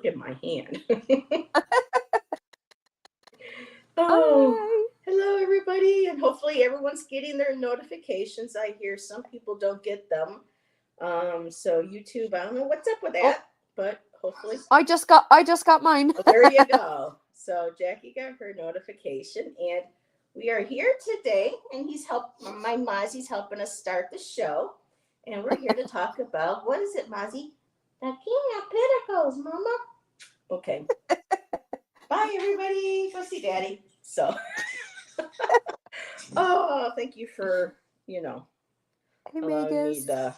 look at my hand. Oh, hello everybody, and hopefully everyone's getting their notifications. I hear some people don't get them. So YouTube, I don't know what's up with Oh, that, but hopefully. I just got mine. Well, there you go. So Jackie got her notification, and we are here today, and my Mozzie's helping us start the show, and we're here to talk about, what is it, Mozzie? The King of Pentacles, Mama. Okay. Bye, everybody. Go see Daddy. So, oh, thank you for, Hey, allowing me Megas. to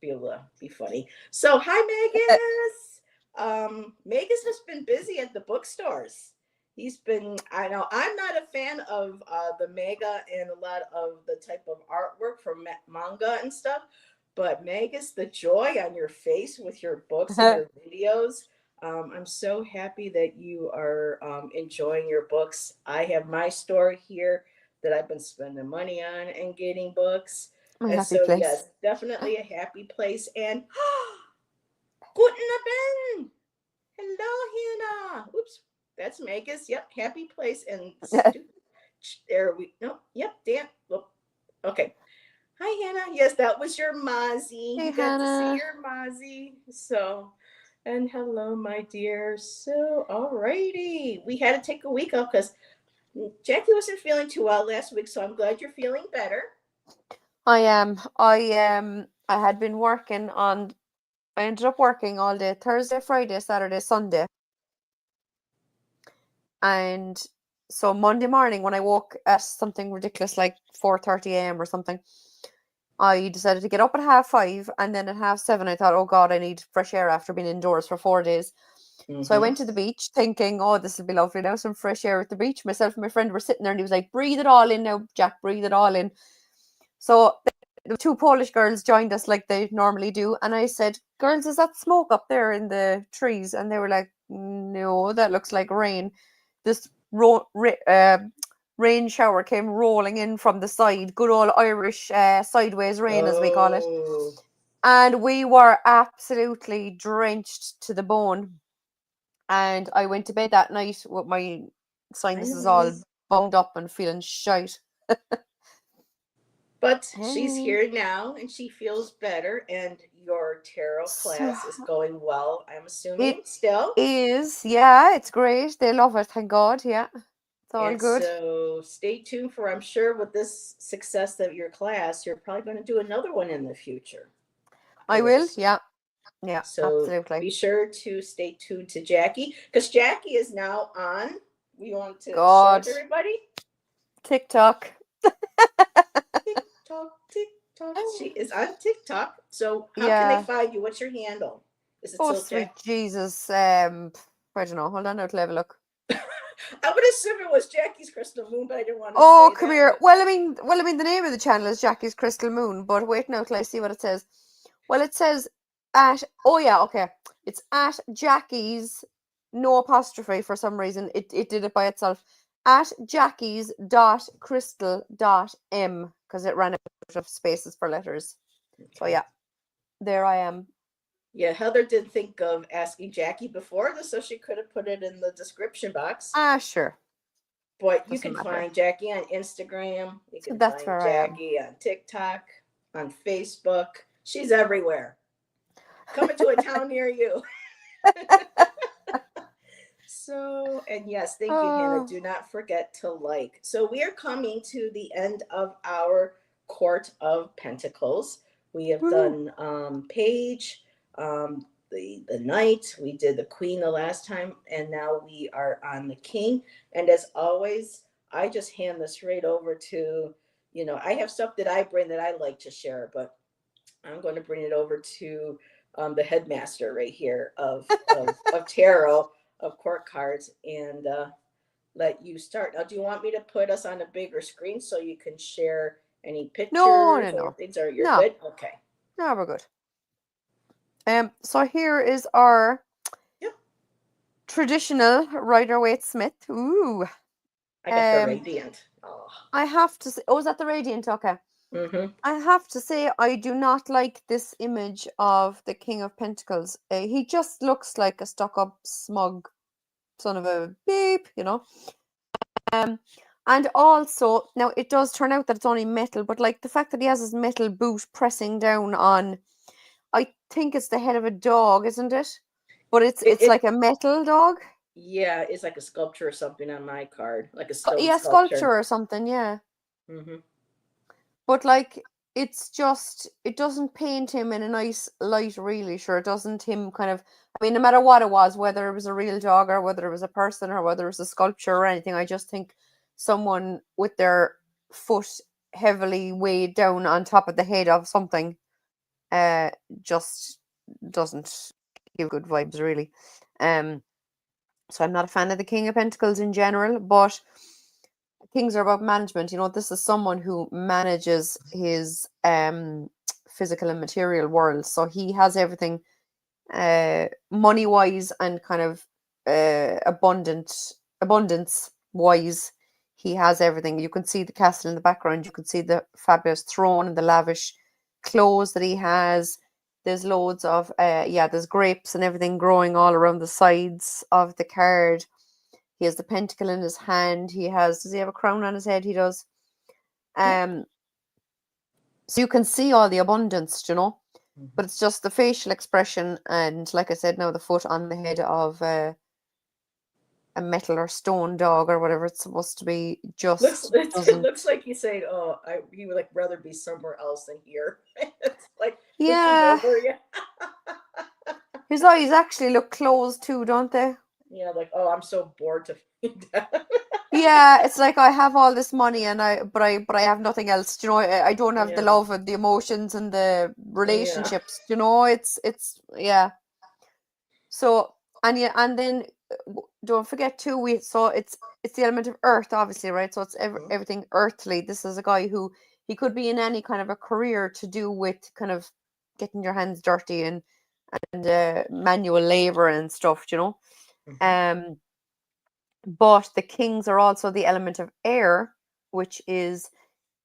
be able to be funny. So, hi, Megas. Megas has been busy at the bookstores. I know, I'm not a fan of the manga and a lot of the type of artwork from manga and stuff, but Megas, the joy on your face with your books and your videos. I'm so happy that you are enjoying your books. I have my store here that I've been spending money on and getting books. My And happy so, place. yes, definitely a happy place. And Guten Abend. Hello, Hannah. Oops, that's Megas. Yep, happy place. And there we, no, yep, Dan. Well, okay. Hi, Hannah. Yes, that was your Mozzie. Hey, You got to see Hannah. your Mozzie. So, and hello, my dear. So, alrighty. We had to take a week off because Jackie wasn't feeling too well last week. So I'm glad you're feeling better. I am. I had been working on. I ended up working all day Thursday, Friday, Saturday, Sunday, and so Monday morning when I woke at something ridiculous like 4:30 a.m. or something, I decided to get up at 5:30, and then at 7:30 I thought, oh God, I need fresh air after being indoors for 4 days. So I went to the beach thinking, oh, this will be lovely now, some fresh air at the beach. Myself and my friend were sitting there, and he was like, breathe it all in now, Jack, breathe it all in. So the two Polish girls joined us like they normally do, and I said, girls, is that smoke up there in the trees? And they were like, no, that looks like rain. This rain shower came rolling in from the side, good old Irish sideways rain, as we call it. Oh. And we were absolutely drenched to the bone. And I went to bed that night with my sinuses all bunged up and feeling shite. But she's here now and she feels better, and your tarot class is going well, I'm assuming, It still. is, yeah, it's great. They love it, thank God. Yeah, it's all And good. so stay tuned for, I'm sure, with this success of your class, you're probably going to do another one in the future. I will, yeah. Yeah, So absolutely. be sure to stay tuned to Jackie, because Jackie is now on. We want to share with God. everybody. TikTok. TikTok. She is on TikTok. So how can they Yeah. find you? What's your handle? Is it Oh, still sweet Jack? Jesus. I don't know. Hold on, I'll have a look. I would assume it was Jackie's Crystal Moon, but I didn't want to Oh, say come that. here. But... Well, I mean, the name of the channel is Jackie's Crystal Moon, but wait now till I see what it says. Well, it says oh yeah, okay. It's at Jackie's, no apostrophe for some reason. It did it by itself. At Jackie's dot crystal dot m, because it ran out of spaces for letters. Okay. So yeah, there I am. Yeah, Heather did think of asking Jackie before this, so she could have put it in the description box. Sure. But you can find Jackie on Instagram. You can find Jackie on TikTok, on Facebook. She's everywhere. Coming to a town near you. So, and yes, thank you, Hannah. Do not forget to like. So we are coming to the end of our Court of Pentacles. We have done Page, the Knight. We did the Queen the last time, and now we are on the King. And as always, I just hand this right over to, I have stuff that I bring that I like to share, but I'm going to bring it over to the headmaster right here of tarot, of court cards, and let you start. Now, do you want me to put us on a bigger screen so you can share any pictures or things? Or you're good? Okay. No, we're good. So here is our traditional Rider-Waite-Smith. Ooh. I got the Radiant. Oh. I have to say, oh, is that the Radiant? Okay. Mm-hmm. I have to say, I do not like this image of the King of Pentacles. He just looks like a stuck-up, smug son of a beep, you know. Um, and also, now it does turn out that it's only metal, but like the fact that he has his metal boot pressing down on, I think it's the head of a dog, isn't it? But It, it's it like a metal dog. yeah, it's like a sculpture or something on my card, like a stone Yeah, sculpture. sculpture or something, yeah. Mm-hmm. But like it's just it doesn't paint him in a nice light, really. Sure, it doesn't him kind of, I mean, no matter what it was, whether it was a real dog or whether it was a person or whether it was a sculpture or anything, I just think someone with their foot heavily weighed down on top of the head of something uh just doesn't give good vibes, really. Um so I'm not a fan of the King of Pentacles in general, but things are about management. You know, this is someone who manages his physical and material world. So he has everything money wise and kind of abundance wise. He has everything. You can see the castle in the background. You can see the fabulous throne and the lavish clothes that he has. There's loads of there's grapes and everything growing all around the sides of the card. He has the pentacle in his hand. Does he have a crown on his head? He does. Yep. Um, so you can see all the abundance, you know, Mm-hmm. but it's just the facial expression and, like I said, now the foot on the head of a metal or stone dog or whatever it's supposed to be just It doesn't. looks like he's saying, "Oh, he would like rather be somewhere else than here." It's like looking Yeah, over you. his eyes actually look closed too, don't they? Yeah, like, oh, I'm so bored to find out. Yeah, it's like I have all this money and I have nothing else. You know, I don't have the Yeah, love and the emotions and the yeah. relationships. You know, it's yeah. So and yeah, and then don't forget too. It's the element of earth, obviously, right? So it's Mhm. everything earthly. This is a guy who he could be in any kind of a career to do with kind of getting your hands dirty and manual labor and stuff. You know, Mhm. um. But the kings are also the element of air, which is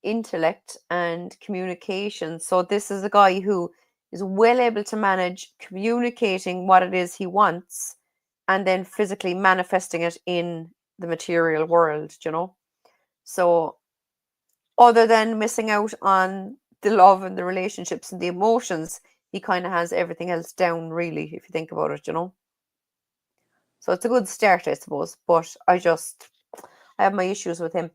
intellect and communication. So this is a guy who is well able to manage communicating what it is he wants and then physically manifesting it in the material world, you know. So other than missing out on the love and the relationships and the emotions, he kind of has everything else down, really, if you think about it, you know. So it's a good start, I suppose. But I have my issues with him.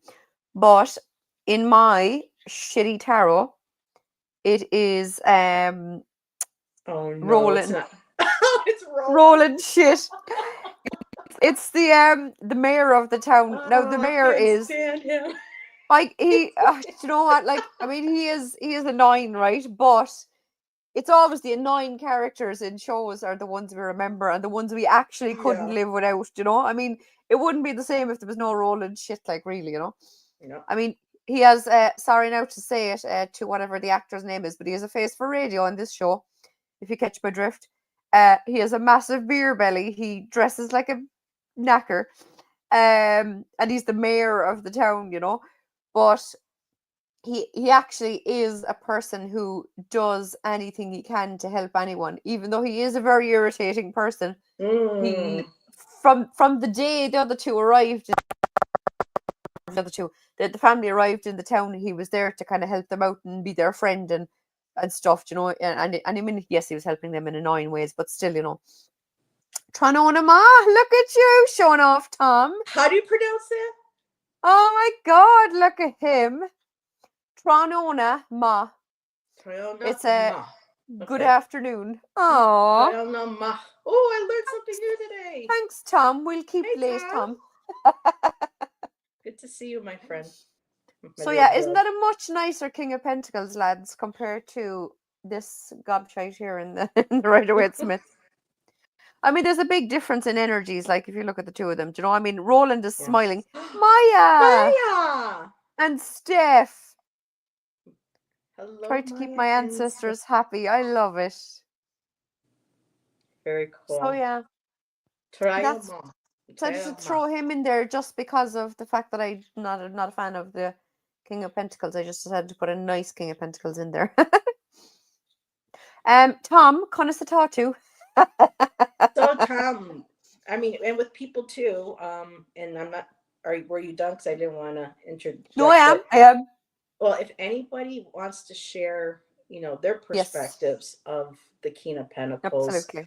But in my shitty tarot, it is Oh no, it's rolling not. Oh, it's Roland. rolling shit. It's the mayor of the town. Now the Oh, I mayor can't is stand him. like you know what? Like I mean, he is annoying, right? But it's always the annoying characters in shows are the ones we remember and the ones we actually couldn't Yeah. live without. You know, I mean, it wouldn't be the same if there was no rolling shit. Like really, you know. Yep. I mean, he has, sorry now to say it to whatever the actor's name is, but he has a face for radio on this show, if you catch my drift. He has a massive beer belly. He dresses like a knacker. And he's the mayor of the town, you know. But he actually is a person who does anything he can to help anyone, even though he is a very irritating person. He Mm. from the day the other two arrived the other two, the family arrived in the town. He was there to kind of help them out and be their friend and stuff, you know. And I mean, yes, he was helping them in annoying ways, but still, you know. Tranona ma, look at you showing off, Tom. How do you pronounce that? Oh my God, look at him. Tranona ma. Triona It's a Ma. good Okay. afternoon. Oh, Triona Ma. Oh, I learned something new today. thanks, Tom. We'll keep Hey, late, Tom. Tom. Good to see you, my friend. My So little yeah, isn't bro. that a much nicer King of Pentacles, lads, compared to this gobshite here in the, in the Rider-Waite Smith? I mean, there's a big difference in energies. Like if you look at the two of them, do you know? I mean, Roland is Yes. smiling. Maya Maya. and Steph Hello, try to keep Maya my and Steph. ancestors happy. I love it. Very So cool. yeah, that's Trioma. so I just to Trioma. throw him in there just because of the fact that I'm not a fan of the King of Pentacles. I just decided to put a nice King of Pentacles in there. Tom, con us a too. So Tom, I mean, and with people too. And I'm not. Were you done? Because I didn't want to No, I interject, am. but I am. well, if anybody wants to share, their Yes, perspectives of the King of Pentacles, absolutely.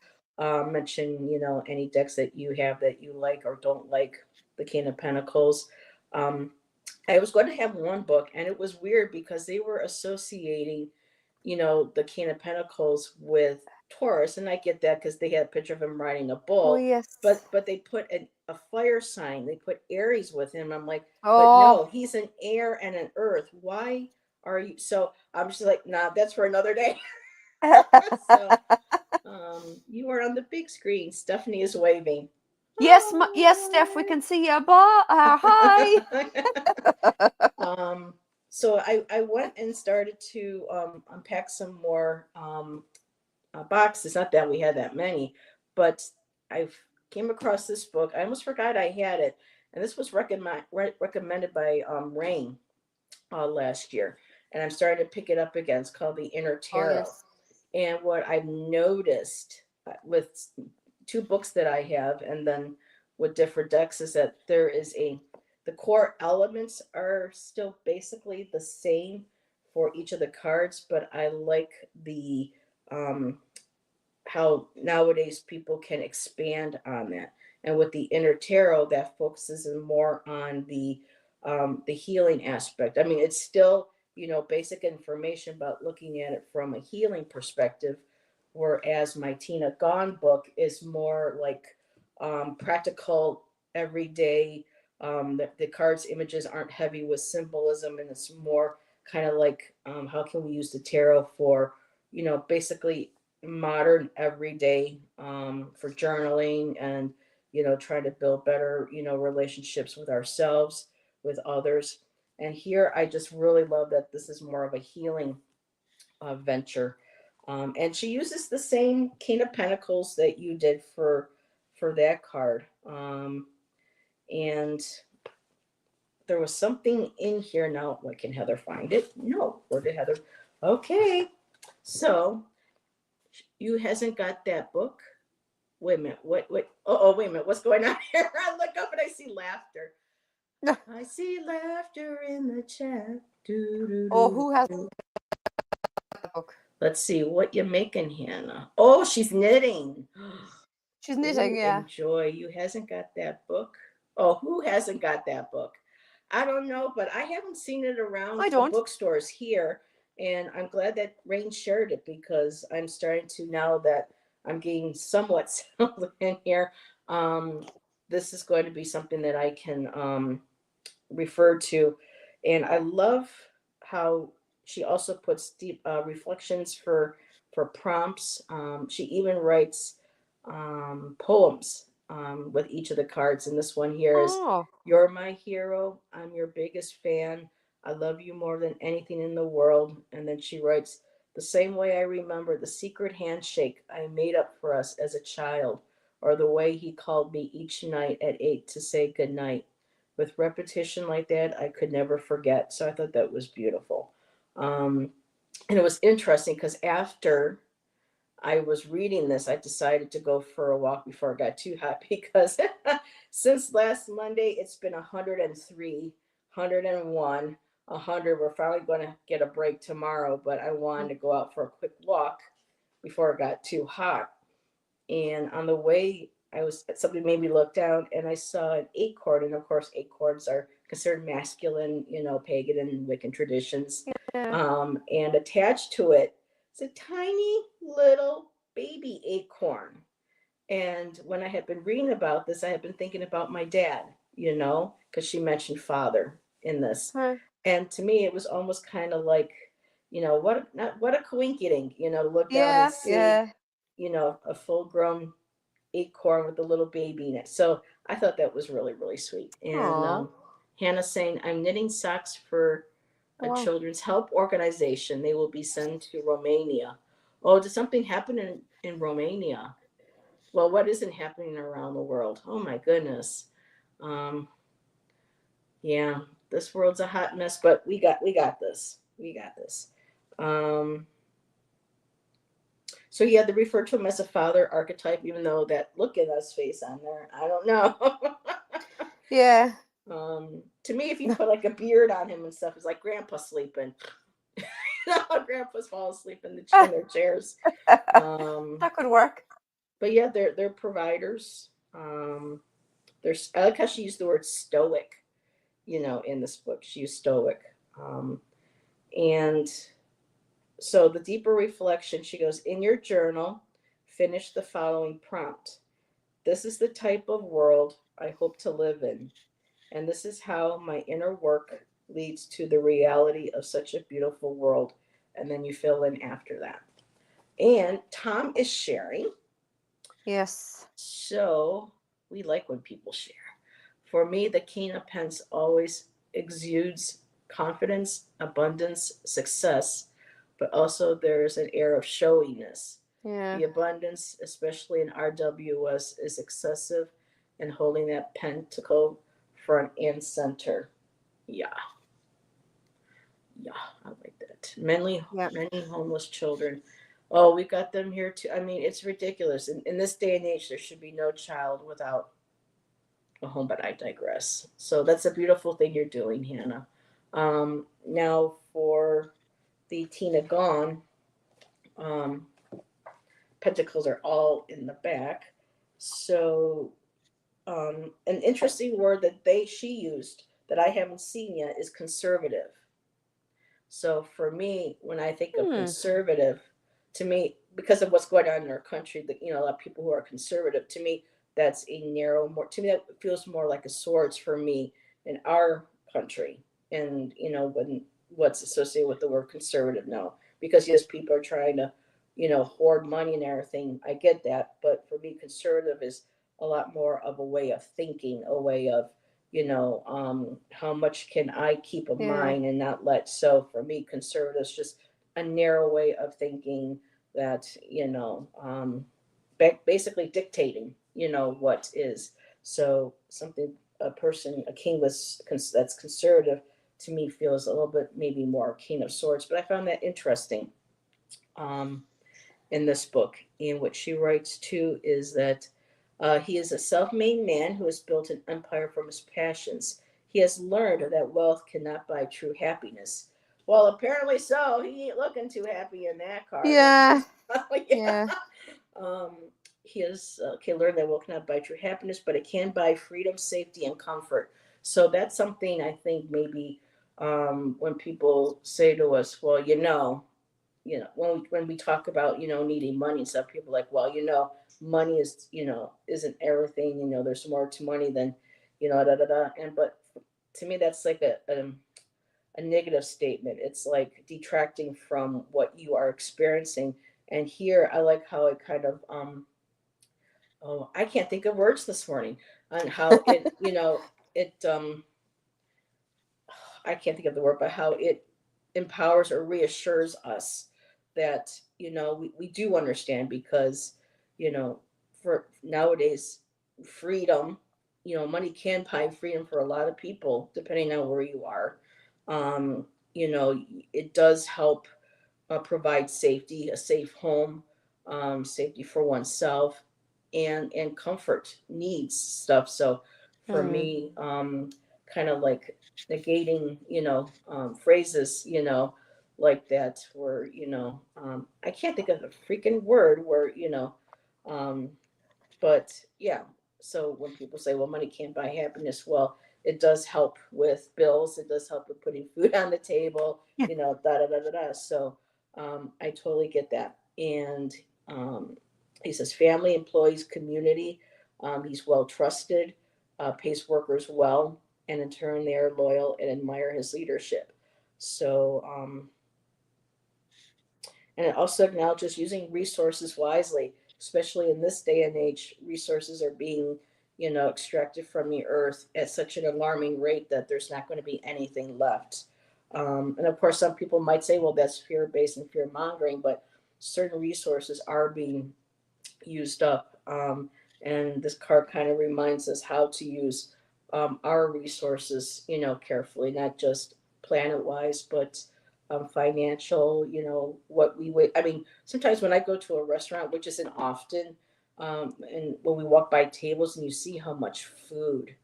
mention, any decks that you have that you like or don't like the King of Pentacles. Um, I was going to have one book, and it was weird because they were associating, the King of Pentacles with Taurus, and I get that because they had a picture of him riding a Oh, bull, yes. but they put a fire sign. They put Aries with him. I'm like, but Oh. no, he's an air and an earth. Why are you? So I'm just like, nah, that's for another day. So you are on the big screen. Stephanie is waving. Yes, yes, Steph, we can see you. Hi. um, so I went and started to unpack some more boxes. Not that we had that many, but I came across this book. I almost forgot I had it, and this was recommended by Rain last year, and I'm starting to pick it up again. It's called The Inner Oh, Tarot. yes. And what I've noticed with two books that I have, and then with different decks, is that the core elements are still basically the same for each of the cards, but I like the um, how nowadays people can expand on that. And with the inner tarot, that focuses more on the healing aspect. I mean, it's still basic information, but looking at it from a healing perspective. Whereas my Tina Gone book is more like practical, everyday. The cards images aren't heavy with symbolism, and it's more kind of like how can we use the tarot for basically modern everyday for journaling and trying to build better relationships with ourselves, with others. And here I just really love that this is more of a healing venture. And she uses the same King of Pentacles that you did for that card. And there was something in here. Now, what, can Heather find it? No, where did Heather? Okay, so you hasn't got that book. Wait a minute. What? Oh, wait a minute. What's going on here? I look up and I see laughter. I see laughter in the chat. Do, do, Oh, do, who has do. the book? Let's see. What you making, Hannah? Oh, she's knitting. She's knitting, Ooh, yeah. enjoy. You hasn't got that book? Oh, who hasn't got that book? I don't know, but I haven't seen it around I the don't. bookstores here. And I'm glad that Rain shared it because I'm starting to, now that I'm getting somewhat settled in here, um, this is going to be something that I can referred to. And I love how she also puts deep reflections for prompts. She even writes poems with each of the cards. And this one here is, Oh. "You're my hero. I'm your biggest fan. I love you more than anything in the world." And then she writes, "The same way I remember the secret handshake I made up for us as a child, or the way he called me each night at 8 to say goodnight. With repetition like that, I could never forget." So I thought that was beautiful. Um, and it was interesting because after I was reading this, I decided to go for a walk before it got too hot because since last Monday, it's been 103, 101, 100. We're finally going to get a break tomorrow, but I wanted to go out for a quick walk before it got too hot. And on the way, I was something made me look down, and I saw an acorn. And of course, acorns are considered masculine, pagan and Wiccan traditions. Yeah. And attached to it is a tiny little baby acorn. And when I had been reading about this, I had been thinking about my dad, because she mentioned father in this. Huh. And to me, it was almost kind of like, what a coincidence, to look down and Yeah, see, yeah. a full grown acorn with a little baby in it. So I thought that was really, really sweet. And Aw. Hannah's saying, "I'm knitting socks for a Wow. children's help organization. They will be sent to Romania." Oh, did something happen in Romania? Well, what isn't happening around the world? Oh my goodness. Um, yeah. this world's a hot mess, but we got this. We got this. Um, so yeah, they refer to him as a father archetype, even though that look at us face on there, I don't know. Yeah. To me, if you put like a beard on him and stuff, it's like grandpa sleeping. Grandpas fall asleep in their chairs. Um, That could work. but yeah, they're providers. I like how she used the word stoic, in this book. She used stoic. And so the deeper reflection, she goes, in your journal, finish the following prompt. This is the type of world I hope to live in. And this is how my inner work leads to the reality of such a beautiful world. And then you fill in after that. And Tom is sharing. Yes. So we like when people share. For me, the King of Pence always exudes confidence, abundance, success, but also there's an air of showiness. Yeah. The abundance, especially in RWS, is excessive and holding that pentacle front and center. Yeah, yeah, I like that. Yeah. Many homeless children. Oh, we got them here too. I mean, it's ridiculous. In this day and age, there should be no child without a home, but I digress. So that's a beautiful thing you're doing, Hannah. Now for the Tina Gone, um, pentacles are all in the back. So an interesting word that she used that I haven't seen yet is conservative. So for me, when I think of Hmm. conservative, to me, because of what's going on in our country, that a lot of people who are conservative, to me, that's a narrow more. To me, that feels more like a swords for me in our country, and when what's associated with the word conservative now, because yes, people are trying to, hoard money and everything. I get that, but for me, conservative is a lot more of a way of thinking, a way of how much can I keep of Yeah. mine and not let. So for me, conservatives just a narrow way of thinking that basically dictating what is. So something a king that's conservative to me feels a little bit maybe more king of swords. But I found that interesting. Um, in this book. And what she writes too is that he is a self made man who has built an empire from his passions. He has learned that wealth cannot buy true happiness. Well, apparently so. He ain't looking too happy in that card. Yeah. Yeah. Yeah. Um, he has can learn that wealth cannot buy true happiness, but it can buy freedom, safety, and comfort. So that's something I think maybe when people say to us, well, when we talk about needing money and stuff, people are like, well, money is isn't everything. There's more to money than da da da. And but to me, that's like a negative statement. It's like detracting from what you are experiencing. And here, I like how it kind of oh, I can't think of words this morning on how it it I can't think of the word, but how it empowers or reassures us that we do understand, because you know for nowadays freedom, money can buy freedom for a lot of people depending on where you are. um it does help provide safety, a safe home, safety for oneself, and comfort needs stuff. So for Hmm. me, kind of like negating, phrases, like that, where I can't think of a freaking word where um, but yeah, so when people say, well, money can't buy happiness, well, it does help with bills, it does help with putting food on the table, Yeah. da da da da da. So I totally get that. And he says family, employees, community. He's well trusted, pays workers well, and in turn, they are loyal and admire his leadership. So, and it also acknowledges using resources wisely, especially in this day and age. Resources are being, extracted from the earth at such an alarming rate that there's not going to be anything left. And of course, some people might say, well, that's fear based and fear mongering, but certain resources are being used up. And this card kind of reminds us how to use our resources, carefully, not just planet wise, but financial, what we would, I mean, sometimes when I go to a restaurant, which isn't often, and when we walk by tables and you see how much food,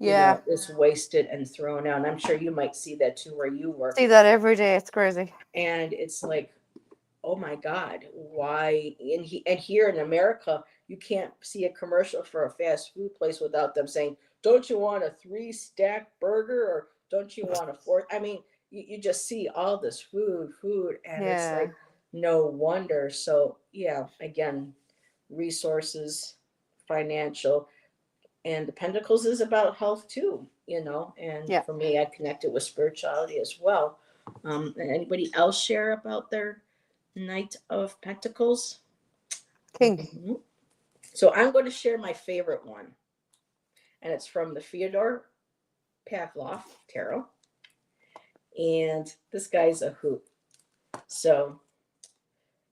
Yeah. is wasted and thrown out. And I'm sure you might see that too where you work. See that every day. It's crazy. And it's like, oh my God, why? And here in America, you can't see a commercial for a fast food place without them saying, "Don't you want a 3-stack burger?" or "Don't you want a four?" I mean, you just see all this food, and it's Yeah. like no wonder. So yeah, again, resources, financial, and the Pentacles is about health too. And Yeah. for me, I connect it with spirituality as well. And anybody else share about their Knight of Pentacles? King. Mhm. So I'm going to share my favorite one, and it's from the Fyodor Pavlov Tarot. And this guy's a hoot. So,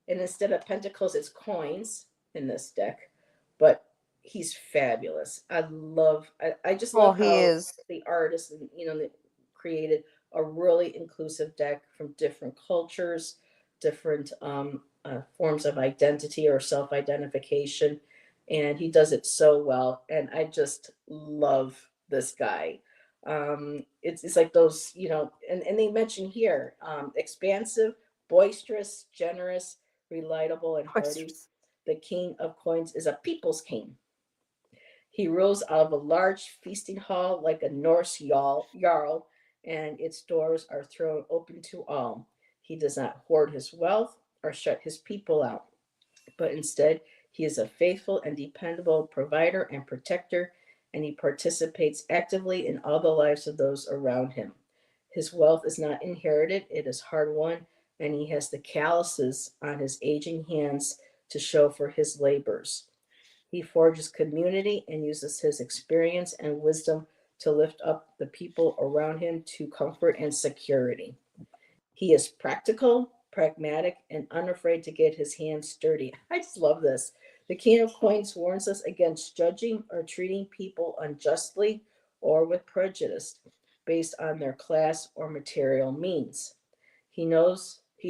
and instead of pentacles, it's coins in this deck, but he's fabulous. I just Oh, love he how is. the artist and created a really inclusive deck from different cultures, different forms of identity or self-identification, and he does it so well. And I just love this guy. It's like those, and they mention here, expansive, boisterous, generous, reliable, and hardy. Oysters. The King of Coins is a people's king. He rules out of a large feasting hall like a Norse jarl, and its doors are thrown open to all. He does not hoard his wealth or shut his people out, but instead, he is a faithful and dependable provider and protector, and he participates actively in all the lives of those around him. His wealth is not inherited, it is hard won, and he has the calluses on his aging hands to show for his labors. He forges community and uses his experience and wisdom to lift up the people around him to comfort and security. He is practical, pragmatic, and unafraid to get his hands dirty. I just love this. The King of Coins warns us against judging or treating people unjustly or with prejudice based on their class or material means. He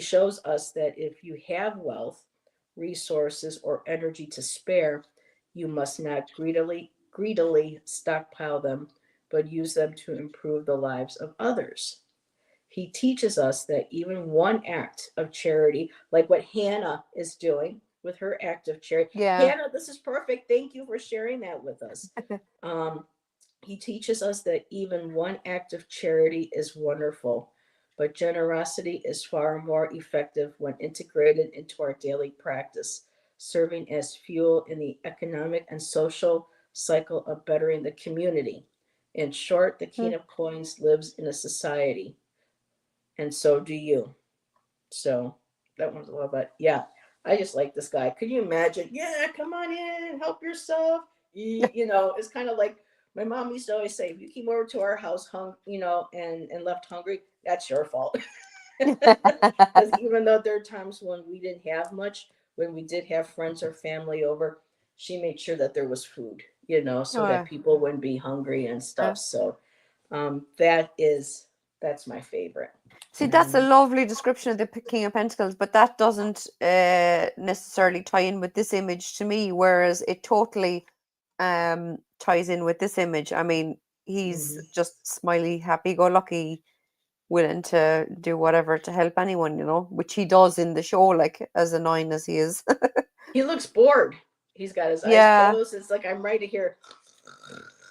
shows us that if you have wealth, resources, or energy to spare, you must not greedily stockpile them, but use them to improve the lives of others. He teaches us that even one act of charity, like what Hannah is doing with her act of charity. Yeah. Hannah, this is perfect. Thank you for sharing that with us. Um, he teaches us that even one act of charity is wonderful, but generosity is far more effective when integrated into our daily practice, serving as fuel in the economic and social cycle of bettering the community. In short, the King Mhm. of Coins lives in a society, and so do you. So that one's a little bit, yeah. I just like this guy. Could you imagine? Yeah, come on in, help yourself. It's kind of like my mom used to always say, if you came over to our house and left hungry, that's your fault. Because even though there are times when we didn't have much, when we did have friends or family over, she made sure that there was food, so Oh, that yeah. people wouldn't be hungry and Yeah. stuff. So that's my favorite. See, that's a And lovely description of the King of Pentacles, but that doesn't necessarily tie in with this image to me, whereas it totally ties in with this image. I mean, he's mhm. just smiley, happy go lucky, willing to do whatever to help anyone, which he does in the show, like as annoying as he is. He looks bored. He's got his eyes Yeah, closed. It's like I'm right here.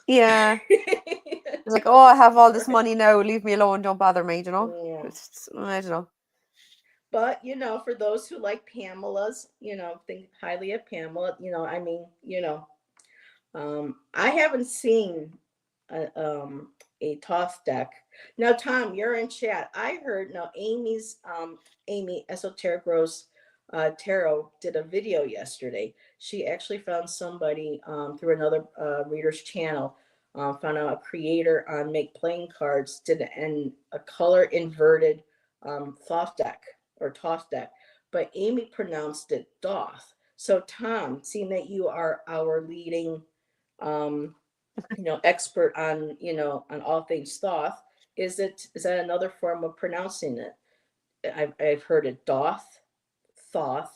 yeah. It's like, oh, Like I it's have all this boring. money now, leave me alone, don't bother me. Yeah. I don't know. But for those who like Pamela's, think highly of Pamela. I mean, I haven't seen a Toth deck. Now, Tom, you're in chat. I heard now Amy Esoteric Rose Tarot did a video yesterday. She actually found somebody through another reader's channel. Found out a creator on Make Playing Cards did a color inverted Thoth deck or Toth deck, but Amy pronounced it Doth. So, Tom, seeing that you are our leading um, expert on, on all things Thoth. Is that another form of pronouncing it? I've heard it Doth, Thoth,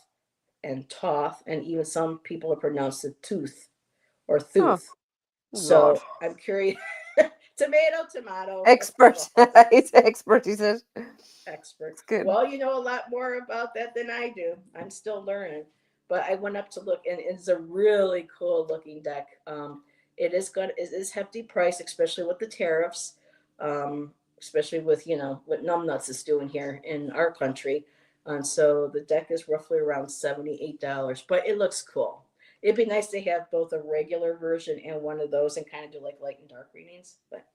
and Toth, and even some people have pronounced it Tooth or Oh, Thuth. God. So I'm curious. Tomato, tomato. Let's go Expert. with that. He's expert, he said. Expert. It's good. Well, you know a lot more about that than I do. I'm still learning. But I went up to look, and it's a really cool looking deck. It is good. It is hefty price, especially with the tariffs. Especially with what numbnuts is doing here in our country. And so the deck is roughly around $78, but it looks cool. It'd be nice to have both a regular version and one of those, and kind of do like light and dark readings. But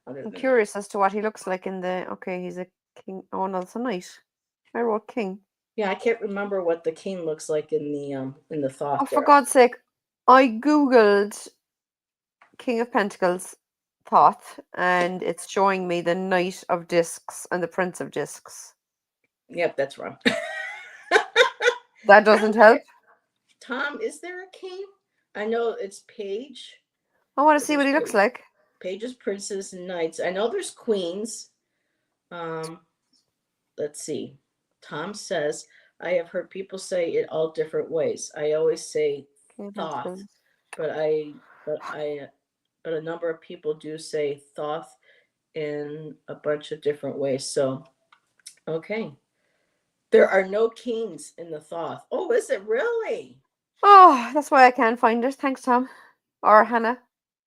other I'm than that, curious as to what he looks like in the. Okay, he's a king. Oh no, it's a knight. I wrote king. yeah, I can't remember what the king looks like in the Oh, Thoth for there. God's sake! I googled King of Pentacles Thoth, and it's showing me the Knight of Discs and the Prince of Discs. Yep, that's wrong. That I doesn't wonder, help. Tom, is there a king? I know it's Page. I want to see what There's he looks like. pages, princes, and knights. I know there's queens. Um, let's see. Tom says, I have heard people say it all different ways. I always say King of Thoth, Pentacles. but but a number of people do say Thoth in a bunch of different ways. So, okay. There are no kings in the Thoth. Oh, is it really? Oh, that's why I can't find it. Thanks, Tom. Or Hannah.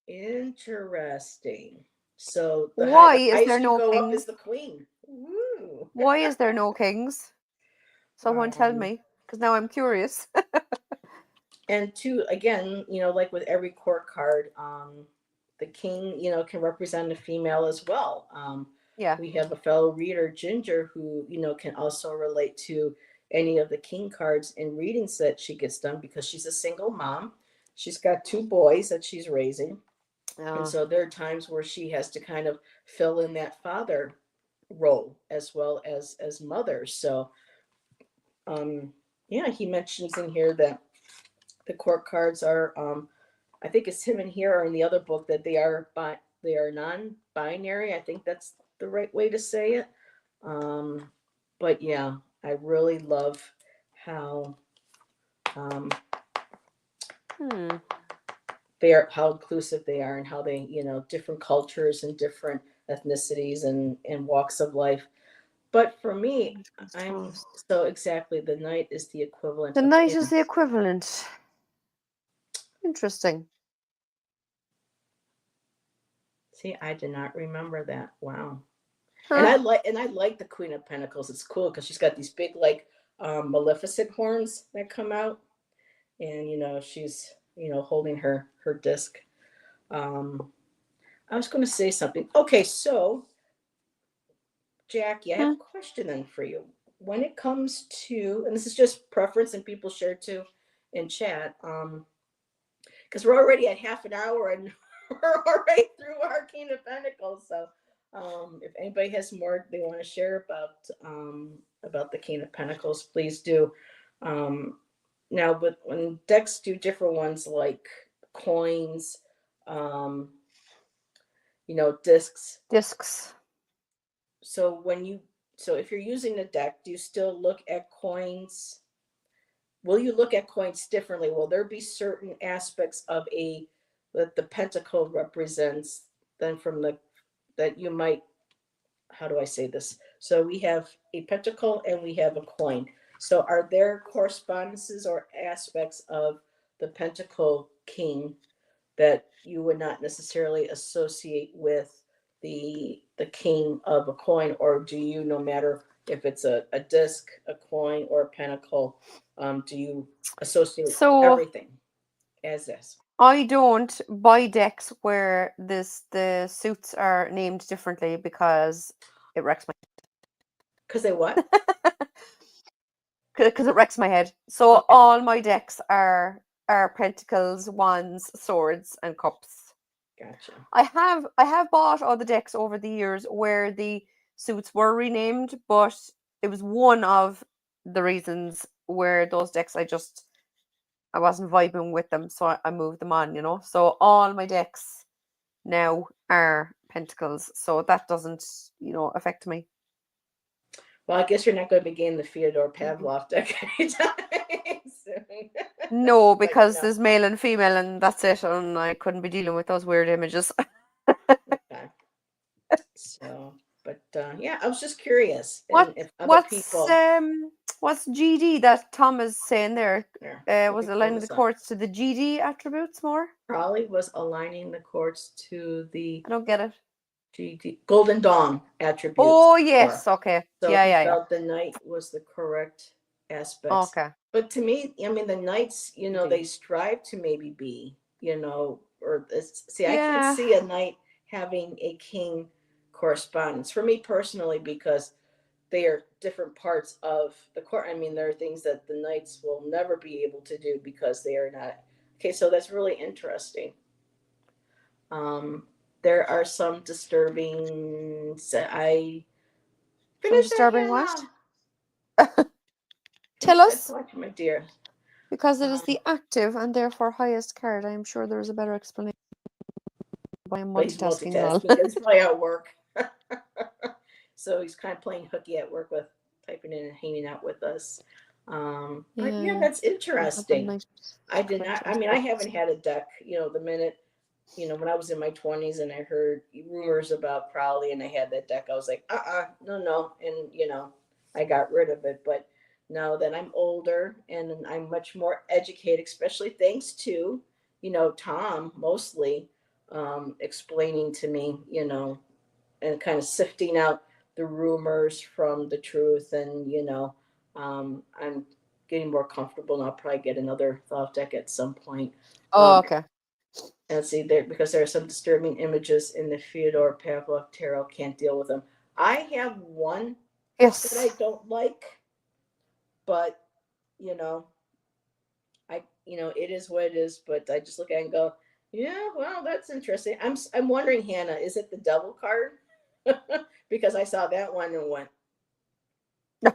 Interesting. So Why the is there highest you no go up is kings? the queen. Woo. Why is there no kings? Someone tell Um, me, because now I'm curious. and two, again, like with every court card, the king, can represent a female as well. Yeah. We have a fellow reader, Ginger, who, can also relate to any of the king cards in readings that she gets done, because she's a single mom. She's got two boys that she's raising. And Oh, so there are times where she has to kind of fill in that father role as well as mother. So yeah, he mentions in here that the court cards are I think it's him in here or in the other book that they are non-binary. I think that's the right way to say it. Um, but yeah, I really love how um, hmm. they are, how inclusive they are, and how they, different cultures and different ethnicities and walks of life. But for me, I'm so exactly, the knight is the equivalent The of knight is the kings. equivalent. Interesting. See, I did not remember that. Wow. And Huh. I like the Queen of Pentacles. It's cool because she's got these big like maleficent horns that come out, and she's holding her disc. Um, I was going to say something. Okay, so Jackie, I have Hmm. a question then for you. When it comes to, and this is just preference, and people share too in chat, because we're already at half an hour and we're already through our King of Pentacles. So, if anybody has more they want to share about the King of Pentacles, please do. Um, now, but when decks do different ones like coins, um, discs. Discs. So so if you're using a deck, do you still look at coins? Will you look at coins differently? Will there be certain aspects of a that the pentacle represents than from the that you might, how do I say this? So we have a pentacle and we have a coin. So are there correspondences or aspects of the pentacle king that you would not necessarily associate with the king of a coin, or do you, no matter if it's a disc, a coin, or a pentacle, do you associate So everything as this? I don't buy decks where the suits are named differently because it wrecks my Because they what? because it wrecks my head. So Okay, all my decks are pentacles, wands, swords, and cups. gotcha. I have bought all the decks over the years where the suits were renamed, but it was one of the reasons where those decks I wasn't vibing with them, so I moved them on, you know. So all my decks now are pentacles, so that doesn't, you know, affect me. Well, I guess you're not going to be getting the Fyodor Pavlov deck anytime soon. No, But, you because know, there's male and female, and that's it. And I couldn't be dealing with those weird images. okay. So, but yeah, I was just curious, What and if other what's people, what's GD that Tom is saying there? here, let Was me pull aligning the this up. chords to the GD attributes more? Probably was aligning the chords to the I don't get it. GD Golden Dawn attributes. Oh Or yes, okay. so Yeah, he yeah, yeah. felt the night was the correct aspects. Okay. But to me, I mean, the knights, you know, they GD. strive to maybe be, you know, or see, I can't Yeah. see a knight having a king correspondence for me personally because they are different parts of the court. I mean, there are things that the knights will never be able to do because they are not. Okay, so that's really interesting. Um, there are some disturbing. I Some finish that, disturbing what? Hannah. Tell Finish that us. thought, my dear. Because it is Um, the active and therefore highest card. I am sure there is a better explanation. But I'm but he's multitasking as well. multitasking. It's probably at work. So he's kind of playing hooky at work with typing in and hanging out with us. But yeah, Yeah. that's interesting. I did not. I mean, I haven't had a deck. You know, the minute when I was in my 20s and I heard rumors about Crowley and I had that deck, I was like, no, no, and I got rid of it. But now that I'm older and I'm much more educated, especially thanks to Tom mostly explaining to me, and kind of sifting out the rumors from the truth. And I'm getting more comfortable, and I'll probably get another thought deck at some point. Oh, okay. And see there, because there are some disturbing images in the Fyodor Pavlov tarot. Can't deal with them. I have one that I Yes. don't like, but you know it is what it is. But I just look at it and go, yeah, well, that's interesting. I'm wondering, Hannah, is it the devil card? Because I saw that one and went,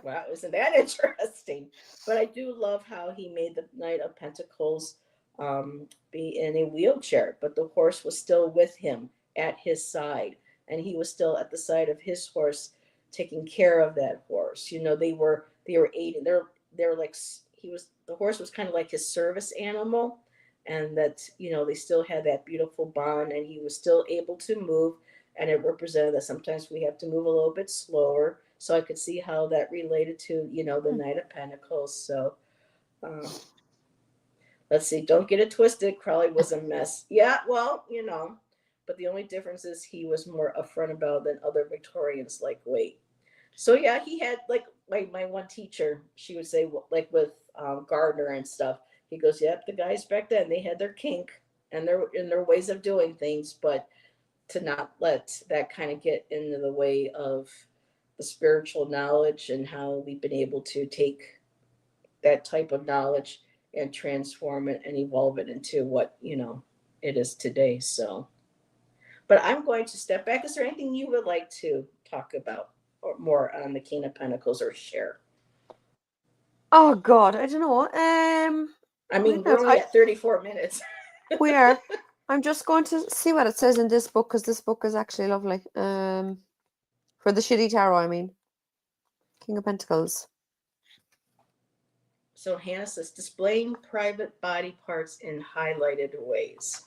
wow, isn't that interesting? But I do love how he made the Knight of Pentacles be in a wheelchair, but the horse was still with him at his side, and he was still at the side of his horse, taking care of that horse. They were aiding. They're like the horse was kind of like his service animal, and that they still had that beautiful bond, and he was still able to move, and it represented that sometimes we have to move a little bit slower. So I could see how that related to the Knight of Pentacles. So uh, let's see, don't get it twisted. Crowley was a mess. Yeah, well, but the only difference is he was more upfront about than other Victorians. Like, wait. So yeah, he had like my one teacher. She would say, like with Gardner and stuff. He goes, yep, the guys back then they had their kink and their ways of doing things, but to not let that kind of get into the way of the spiritual knowledge and how we've been able to take that type of knowledge and transform it and evolve it into what it is today. So but I'm going to step back. Is there anything you would like to talk about or more on the King of Pentacles or share? Oh God, I don't know. I Wait mean, a we're minute. only at 34 minutes. We are. I'm just going to see what it says in this book because this book is actually lovely. For the shitty tarot, I mean, King of Pentacles. So Hannah says, displaying private body parts in highlighted ways.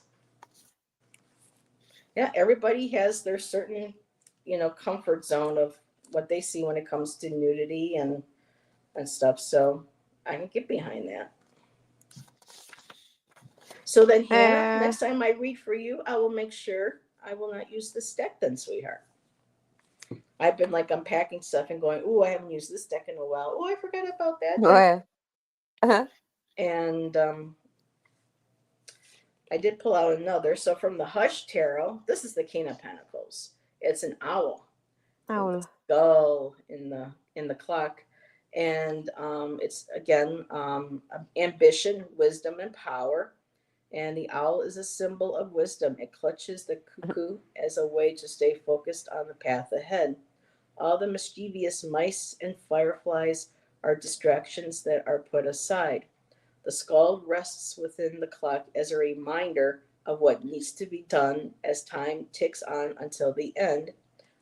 Yeah, everybody has their certain, comfort zone of what they see when it comes to nudity and stuff. So I can get behind that. So then, Hannah, next time I read for you, I will make sure I will not use this deck then, sweetheart. I've been like unpacking stuff and going, oh, I haven't used this deck in a while. Oh, I forgot about that Oh deck. yeah. Uh-huh. And I did pull out another. So from the Hush Tarot, this is the King of Pentacles. It's an owl with a Owl. skull in the clock. And it's again ambition, wisdom, and power. And the owl is a symbol of wisdom. It clutches the cuckoo as a way to stay focused on the path ahead. All the mischievous mice and fireflies are distractions that are put aside. The skull rests within the clock as a reminder of what needs to be done as time ticks on until the end.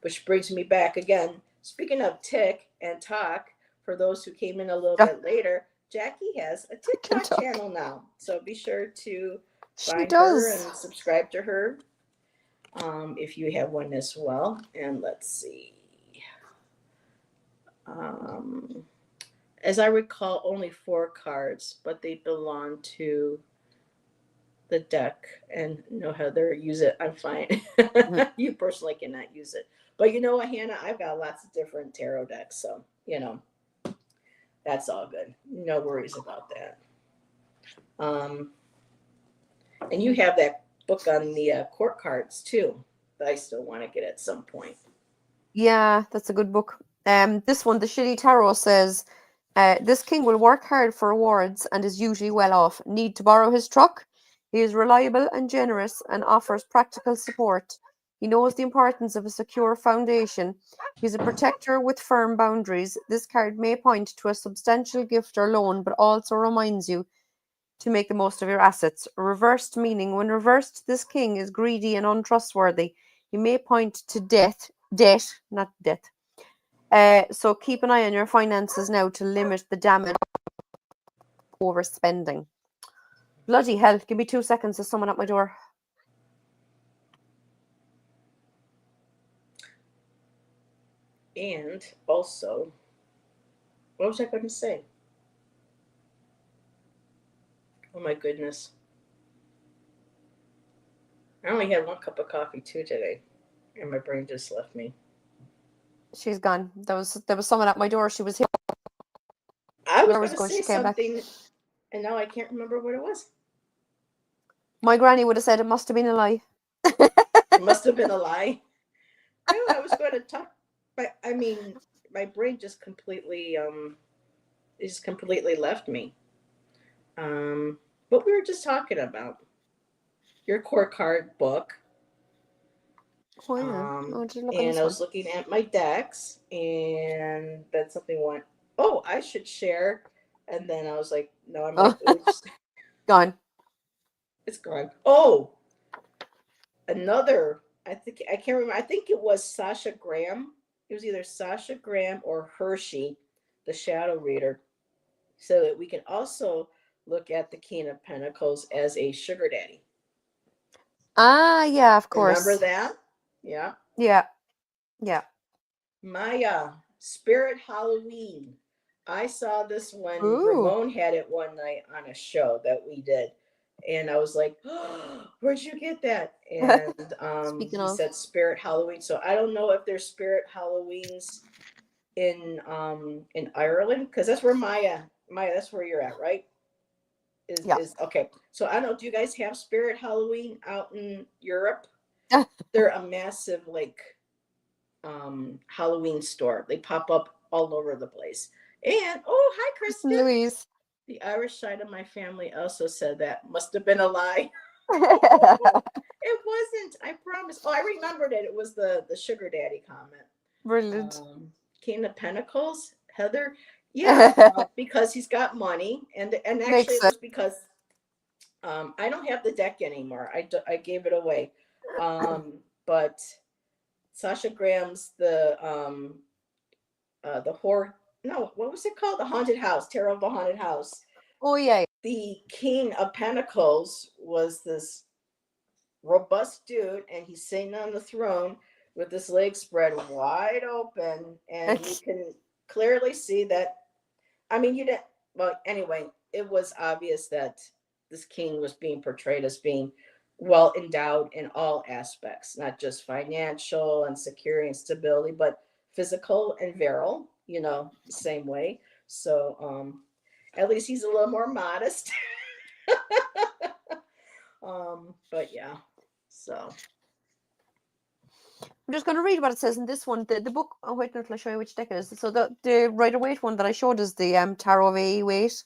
Which brings me back again. Speaking of tick and talk, for those who came in a little Yeah, bit later, Jackie has a I can TikTok talk. channel now. So be sure to She find her does. and subscribe to her if you have one as well. And let's see. Um, as I recall, only 4 cards, but they belong to the deck. And no, Heather, use it. I'm fine. Mhm. You personally cannot use it. But you know what, Hannah? I've got lots of different tarot decks. So, that's all good. No worries about that. Um, and you have that book on the court cards too that I still want to get at some point. Yeah, that's a good book. This one, the Shitty Tarot says, this king will work hard for rewards and is usually well off. Need to borrow his truck? He is reliable and generous and offers practical support. He knows the importance of a secure foundation. He's a protector with firm boundaries. This card may point to a substantial gift or loan, but also reminds you to make the most of your assets. Reversed meaning, when reversed, this king is greedy and untrustworthy. He may point to debt, not death. So keep an eye on your finances now to limit the damage of overspending. Bloody hell, give me 2 seconds, there's someone at my door. And also, what was I going to say? Oh my goodness. I only had 1 cup of coffee too today, and my brain just left me. She's gone. There was someone at my door. She was here. I was Where going was to going? say She came back. something, and now I can't remember what it was. My granny would have said it must have been a lie. It must have been a lie. No, I was going to talk, but I mean, my brain just completely left me. What we were just talking about, your core card book. Oh yeah. Um, Oh, did you look on and this I one? was looking at my decks, and then something went, "Oh, I should share." And then I was like, "No," I'm Oh, like, "Oops, gone. it's gone." Oh, another. I can't remember. I think it was Sasha Graham. It was either Sasha Graham or Hershey, the Shadow Reader, so that we can also look at the King of Pentacles as a sugar daddy. Ah, yeah, of Remember course. that? Yeah. Yeah, yeah. Maya, Spirit Halloween. I saw this when Ooh. Ramon had it one night on a show that we did. And I was like, oh, where'd you get that? And Speaking he of, said Spirit Halloween. So I don't know if there's Spirit Halloweens in Ireland, because that's where Maya, that's where you're at, right? yeah. Is okay. So I don't know, do you guys have Spirit Halloween out in Europe? They're a massive Halloween store. They pop up all over the place. And oh, hi, Kristen. Louise. The Irish side of my family also said that must have been a lie. It wasn't. I promise. Oh, I remembered it. It was the sugar daddy comment. Brilliant. Um, King of Pentacles, Heather. Yeah, because he's got money, and actually Makes it sense. was because I don't have the deck anymore. I gave it away. But Sasha Graham's the horror, no, what was it called, the haunted house, Terror of the Haunted House. Oh yeah. The King of Pentacles was this robust dude, and he's sitting on the throne with his legs spread wide open, and you can clearly see that. I mean, you didn't. Well, anyway, it was obvious that this king was being portrayed as being well endowed in all aspects, not just financial and security and stability, but physical and virile. The same way. So, at least he's a little more modest. But yeah. So I'm just going to read what it says in this one. The book. Oh wait, no, I'll show you which deck it is. So the Rider Waite one that I showed is the Tarot of A. Waite.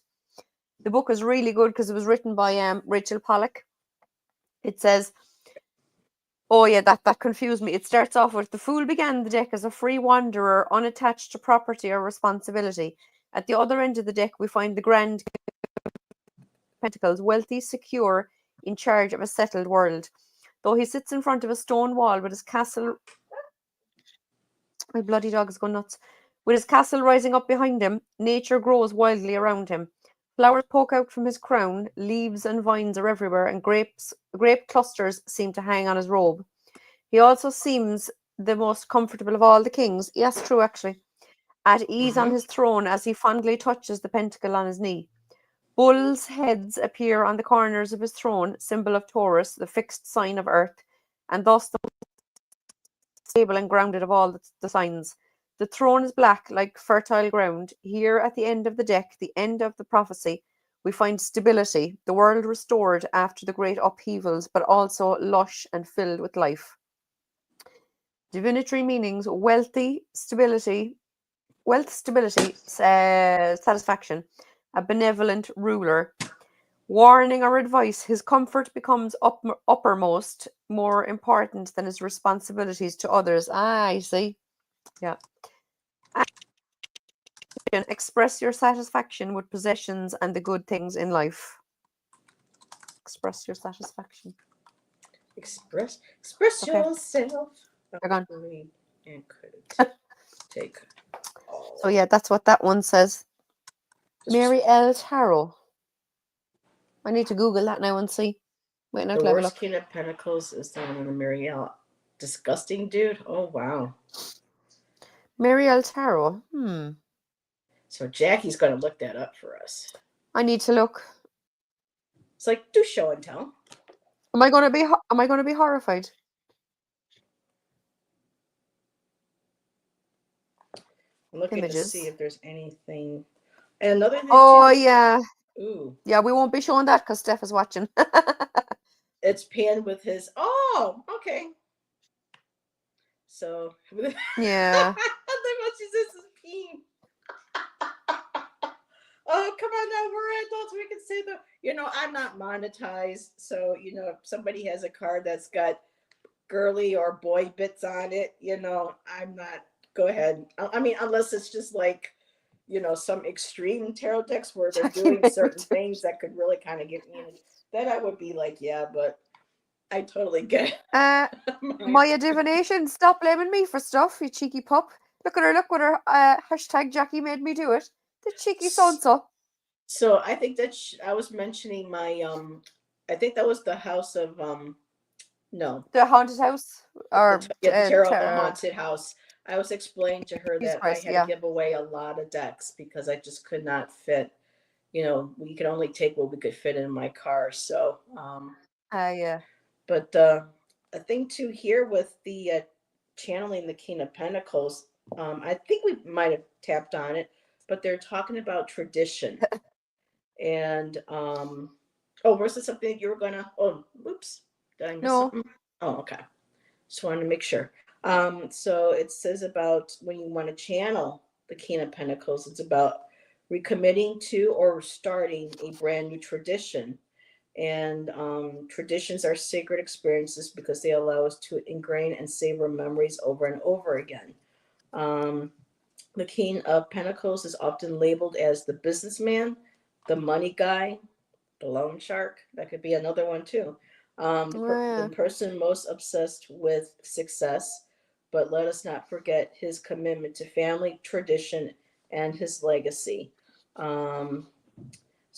The book is really good because it was written by Rachel Pollack. It says, oh yeah, that confused me. It starts off with, the fool began the deck as a free wanderer, unattached to property or responsibility. At the other end of the deck, we find the grand Pentacles, wealthy, secure, in charge of a settled world. Though he sits in front of a stone wall with his castle, my bloody dog is going nuts. With his castle rising up behind him, nature grows wildly around him. Flowers poke out from his crown, leaves and vines are everywhere, and grape clusters seem to hang on his robe. He also seems the most comfortable of all the kings. Yes, true, actually. At ease on his throne as he fondly touches the pentacle on his knee. Bulls' heads appear on the corners of his throne, symbol of Taurus, the fixed sign of Earth, and thus the stable and grounded of all the signs. The throne is black, like fertile ground. Here at the end of the deck, the end of the prophecy, we find stability, the world restored after the great upheavals, but also lush and filled with life. Divinatory meanings: wealth, stability, satisfaction, a benevolent ruler. Warning or advice: his comfort becomes uppermost, more important than his responsibilities to others. Ah, I see. Yeah. Action: express your satisfaction with possessions and the good things in life. Express your satisfaction. Express Okay. yourself. They're gone. And could take all. So yeah, that's what that one says. Mary L. Tarot. I need to Google that now and see. Wait, now The to have a worst look. King of Pentacles is the one in the Marielle. Disgusting dude. Oh wow. Mary L. Tarot. So Jackie's gonna look that up for us. I need to look. It's like, do show and tell. Am I going to be horrified? I'm looking Images. to see if there's anything. And another thing. Oh yeah. Ooh. Yeah, we won't be showing that because Steph is watching. It's panned with his. Oh, okay. So. Yeah. This is peen. Oh, come on now, we're adults. We can say I'm not monetized. So, if somebody has a card that's got girly or boy bits on it, I'm not, go ahead. I mean, unless it's just like, some extreme tarot decks where they're doing certain things that could really kind of get me in. Then I would be like, yeah, but I totally get it. Maya Divination, stop blaming me for stuff, you cheeky pup. Look at her, look with her hashtag Jackie made me do it. The cheeky so-and-so. So I think that I was mentioning my I think that was the house of no, the haunted house or the tarot of the haunted house. I was explaining to her Jesus that Christ, I had to give away a lot of decks because I just could not fit. We could only take what we could fit in my car. So yeah. but a thing too here with the channeling the King of Pentacles, I think we might have tapped on it, but they're talking about tradition. And was this something you were gonna? Oh, oops, did I miss something? Oh, okay. Just wanted to make sure. So it says about when you want to channel the King of Pentacles, it's about recommitting to or starting a brand new tradition. And traditions are sacred experiences because they allow us to ingrain and savor memories over and over again. The King of Pentacles is often labeled as the businessman, the money guy, the loan shark. That could be another one too. The person most obsessed with success, but let us not forget his commitment to family, tradition, and his legacy. So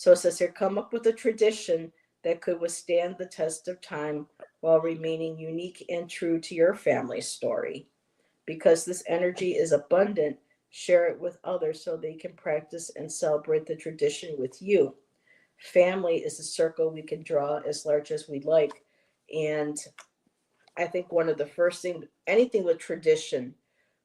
it says here, come up with a tradition that could withstand the test of time while remaining unique and true to your family story. Because this energy is abundant, share it with others so they can practice and celebrate the tradition with you. Family is a circle we can draw as large as we like. And I think one of the first things, anything with tradition,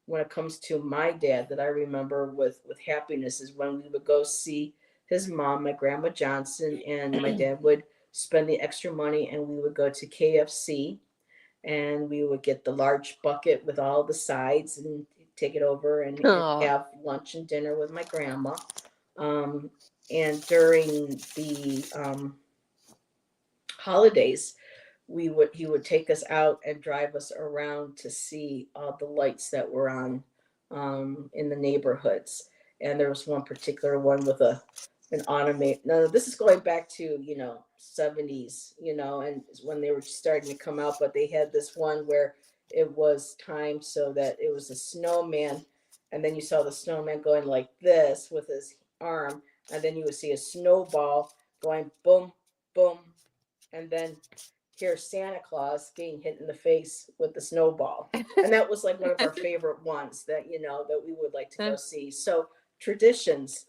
when it comes to my dad, that I remember with happiness is when we would go see his mom, my grandma Johnson, and my dad would spend the extra money and we would go to KFC and we would get the large bucket with all the sides and take it over and have lunch and dinner with my grandma. And during the holidays, he would take us out and drive us around to see all the lights that were on in the neighborhoods. And there was one particular one with a and automate. No, this is going back to 70s, and when they were starting to come out. But they had this one where it was timed so that it was a snowman, and then you saw the snowman going like this with his arm, and then you would see a snowball going boom, boom, and then hear Santa Claus getting hit in the face with the snowball. And that was like one of our favorite ones that that we would like to go see. So traditions,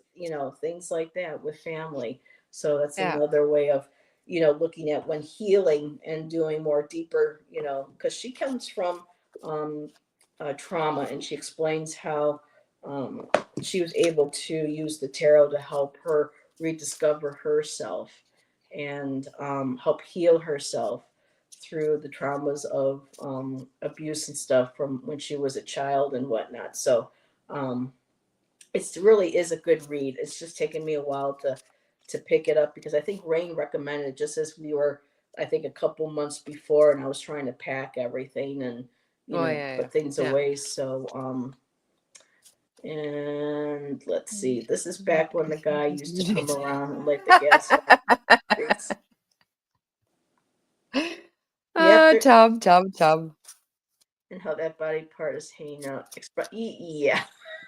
things like that with family. So that's Yeah. another way of looking at when healing and doing more deeper, because she comes from trauma, and she explains how um, she was able to use the tarot to help her rediscover herself and help heal herself through the traumas of abuse and stuff from when she was a child and whatnot. So um, it really is a good read. It's just taken me a while to pick it up because I think Rain recommended it just as we were, I think, a couple months before, and I was trying to pack everything and Oh yeah, put things yeah. away. So and let's see, this is back when the guy used to come around and light the gas. Yep, Tom. and how that body part is hanging out. Yeah.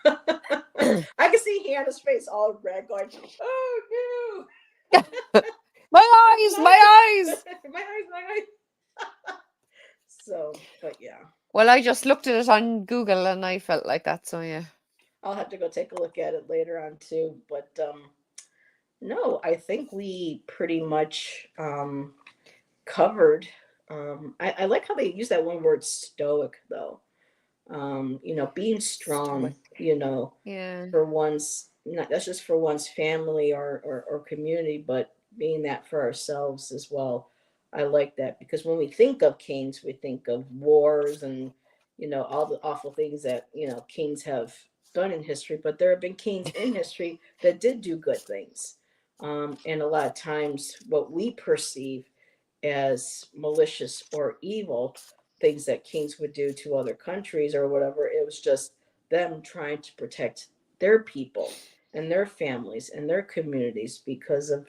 I can see Hannah's face all red going, oh My eyes, no. my eyes. my eyes. So, but yeah. Well, I just looked at it on Google and I felt like that, so yeah. I'll have to go take a look at it later on too. But no, I think we pretty much covered. I like how they use that one word stoic though. Being strong, Stoic. Yeah. for one's not that's just for one's family or community, but being that for ourselves as well. I like that because when we think of kings, we think of wars and all the awful things that kings have done in history. But there have been kings in history that did do good things, and a lot of times what we perceive as malicious or evil things that kings would do to other countries or whatever, it was just them trying to protect their people and their families and their communities because of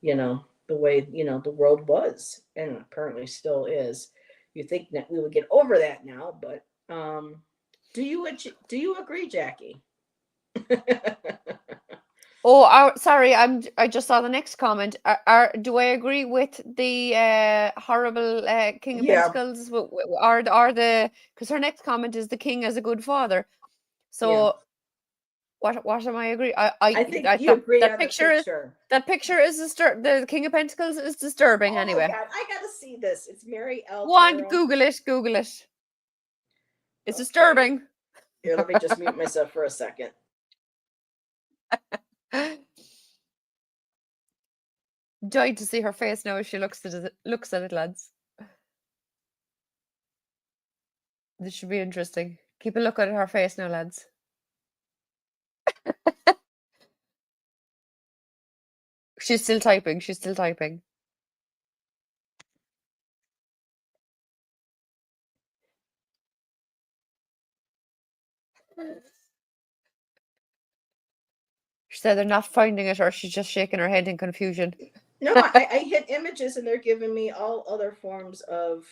the way the world was and apparently still is. You think that we would get over that now, but do you agree, Jackie? Oh, sorry. I just saw the next comment. Do I agree with the horrible King of Yeah, Pentacles? Are the because her next comment is the king as a good father. yeah. So what am I agree? I think you agree That on the picture picture. is the King of Pentacles is disturbing Oh my anyway. god, I gotta see this. It's Mary L. Go on, Tarot. Google it. Google it. It's Okay. disturbing. Here, let me just mute myself for a second. Joy to see her face now as she looks at it, lads. This should be interesting. Keep a look at her face now, lads. She's still typing. She's still typing. She said they're not finding it, or she's just shaking her head in confusion. No, I hit images and they're giving me all other forms of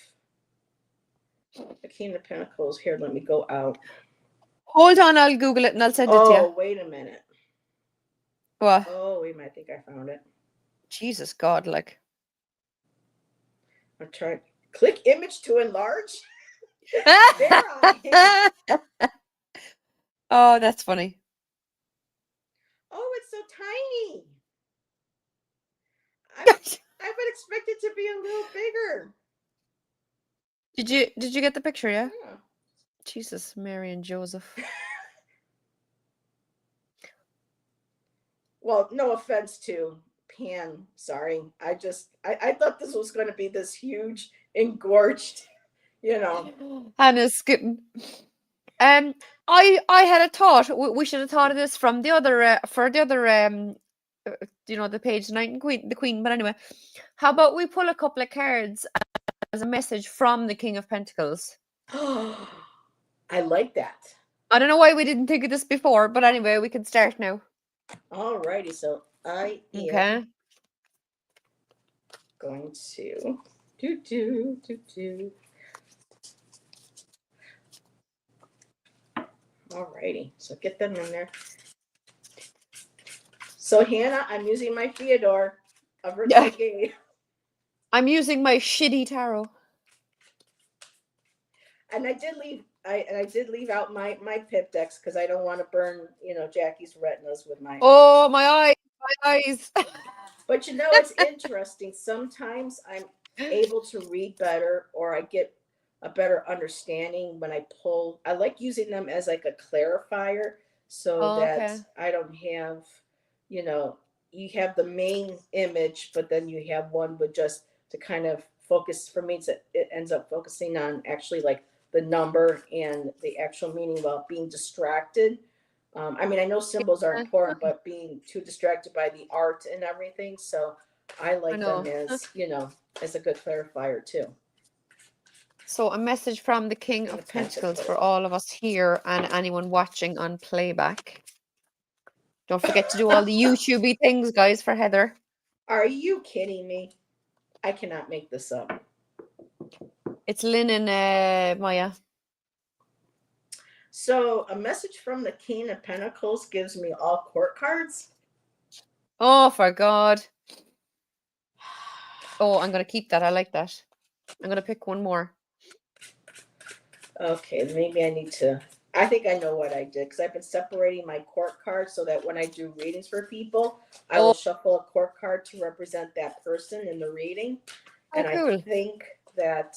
the King of Pentacles. Here, let me go out. Hold on, I'll Google it and I'll send it to you. Oh, wait a minute. What? Oh, wait a minute. I think I found it. Jesus God, like. I'm trying. Click image to enlarge. There I am. Oh, that's funny. Oh, it's so tiny. I would expect it to be a little bigger. Did you get the picture? Yeah. Yeah. Jesus, Mary and Joseph. Well, no offense to Pan. Sorry, I thought this was going to be this huge engorged, Hannah's skipping. I had a thought. We should have thought of this from the other for the other the page Knight and Queen, the Queen. But anyway, how about we pull a couple of cards as a message from the King of Pentacles? I like that. I don't know why we didn't think of this before, but anyway, we can start now. Alrighty, so I am Okay. going to do. Alrighty, so get them in there. So Hannah, I'm using my Theodore of Yeah. Gay. I'm using my shitty tarot. And I did leave out my pip decks because I don't want to burn, Jackie's retinas with my. Oh, my eyes. But it's interesting. Sometimes I'm able to read better, or I get a better understanding when I pull. I like using them as like a clarifier so Oh, that okay. I don't have, you know, you have the main image, but then you have one with just to kind of focus. For me, it ends up focusing on actually like the number and the actual meaning while being distracted. I know symbols are Yeah, important, but being too distracted by the art and everything. So I I like them know. as a good clarifier too. So a message from the King In the of Pentacles for Pentacles. all of us here and anyone watching on playback. Don't forget to do all the YouTubey things, guys, for Heather. Are you kidding me? I cannot make this up. It's Lynn and Maya. So a message from the King of Pentacles gives me all court cards. Oh, for God. Oh, I'm going to keep that. I like that. I'm going to pick one more. Okay, maybe I need to. I think I know what I did because I've been separating my court cards so that when I do readings for people, I will shuffle a court card to represent that person in the reading. Oh, And cool. I think that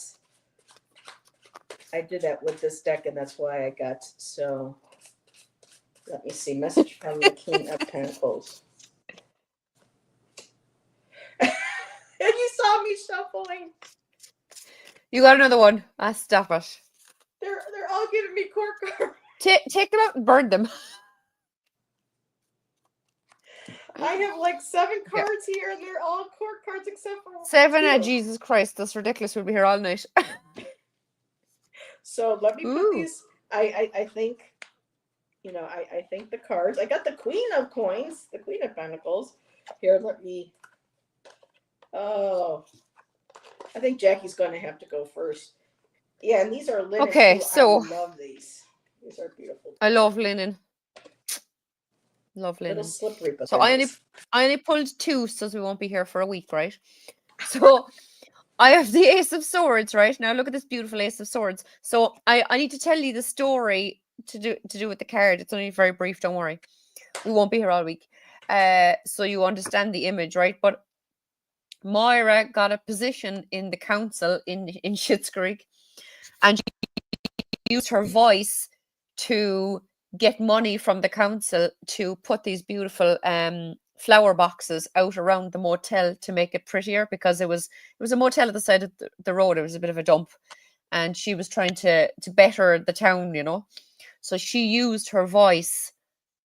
I did that with this deck, and that's why I got. So let me see. Message from the King of Pentacles. And you saw me shuffling. You got another one. Ah, stop it. They're all giving me court cards. Take them out and burn them. I have like 7 cards here, and they're all court cards except for 7. 2. Jesus Christ, that's ridiculous. We'll be here all night. So let me put Ooh. these. I think, I think the cards. I got the Queen of Coins, the Queen of Pentacles. Here, let me. Oh, I think Jackie's going to have to go first. Yeah, and these are linen Okay, too. so I love these. These are beautiful. I love linen. Love A little linen. slippery, but So they're I nice. only pulled 2, so we won't be here for a week, right? So I have the Ace of Swords, right? Now look at this beautiful Ace of Swords. So I need to tell you the story to do with the card. It's only very brief, don't worry. We won't be here all week. So you understand the image, right? But Moira got a position in the council in Schitt's Creek, and she used her voice to get money from the council to put these beautiful flower boxes out around the motel to make it prettier, because it was a motel at the side of the road. It was a bit of a dump, and she was trying to better the town, so she used her voice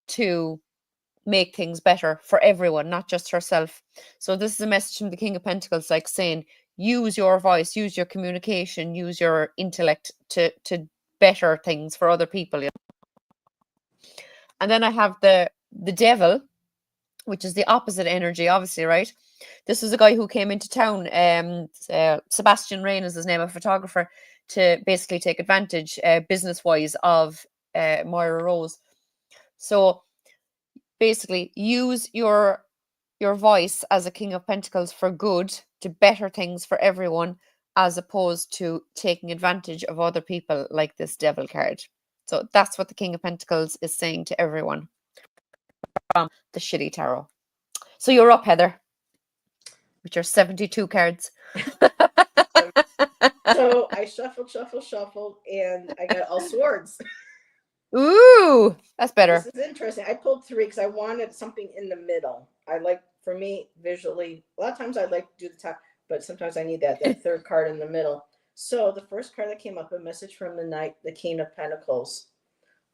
to make things better for everyone, not just herself. So this is a message from the King of Pentacles, like saying, use your voice, use your communication, use your intellect to better things for other people. And then I have the devil, which is the opposite energy, obviously, right? This was a guy who came into town, Sebastian Rain is his name, a photographer, to basically take advantage, business-wise, of Moira Rose. So basically, use your voice as a King of Pentacles for good, to better things for everyone, as opposed to taking advantage of other people, like this devil card. So that's what the King of Pentacles is saying to everyone from the shitty tarot. So you're up, Heather, with your 72 cards. So I shuffled, and I got all swords. Ooh, that's better. This is interesting. I pulled 3 because I wanted something in the middle. I like, for me, visually, a lot of times I like to do the top, but sometimes I need that third card in the middle. So the first card that came up, a message from the Knight, the King of Pentacles.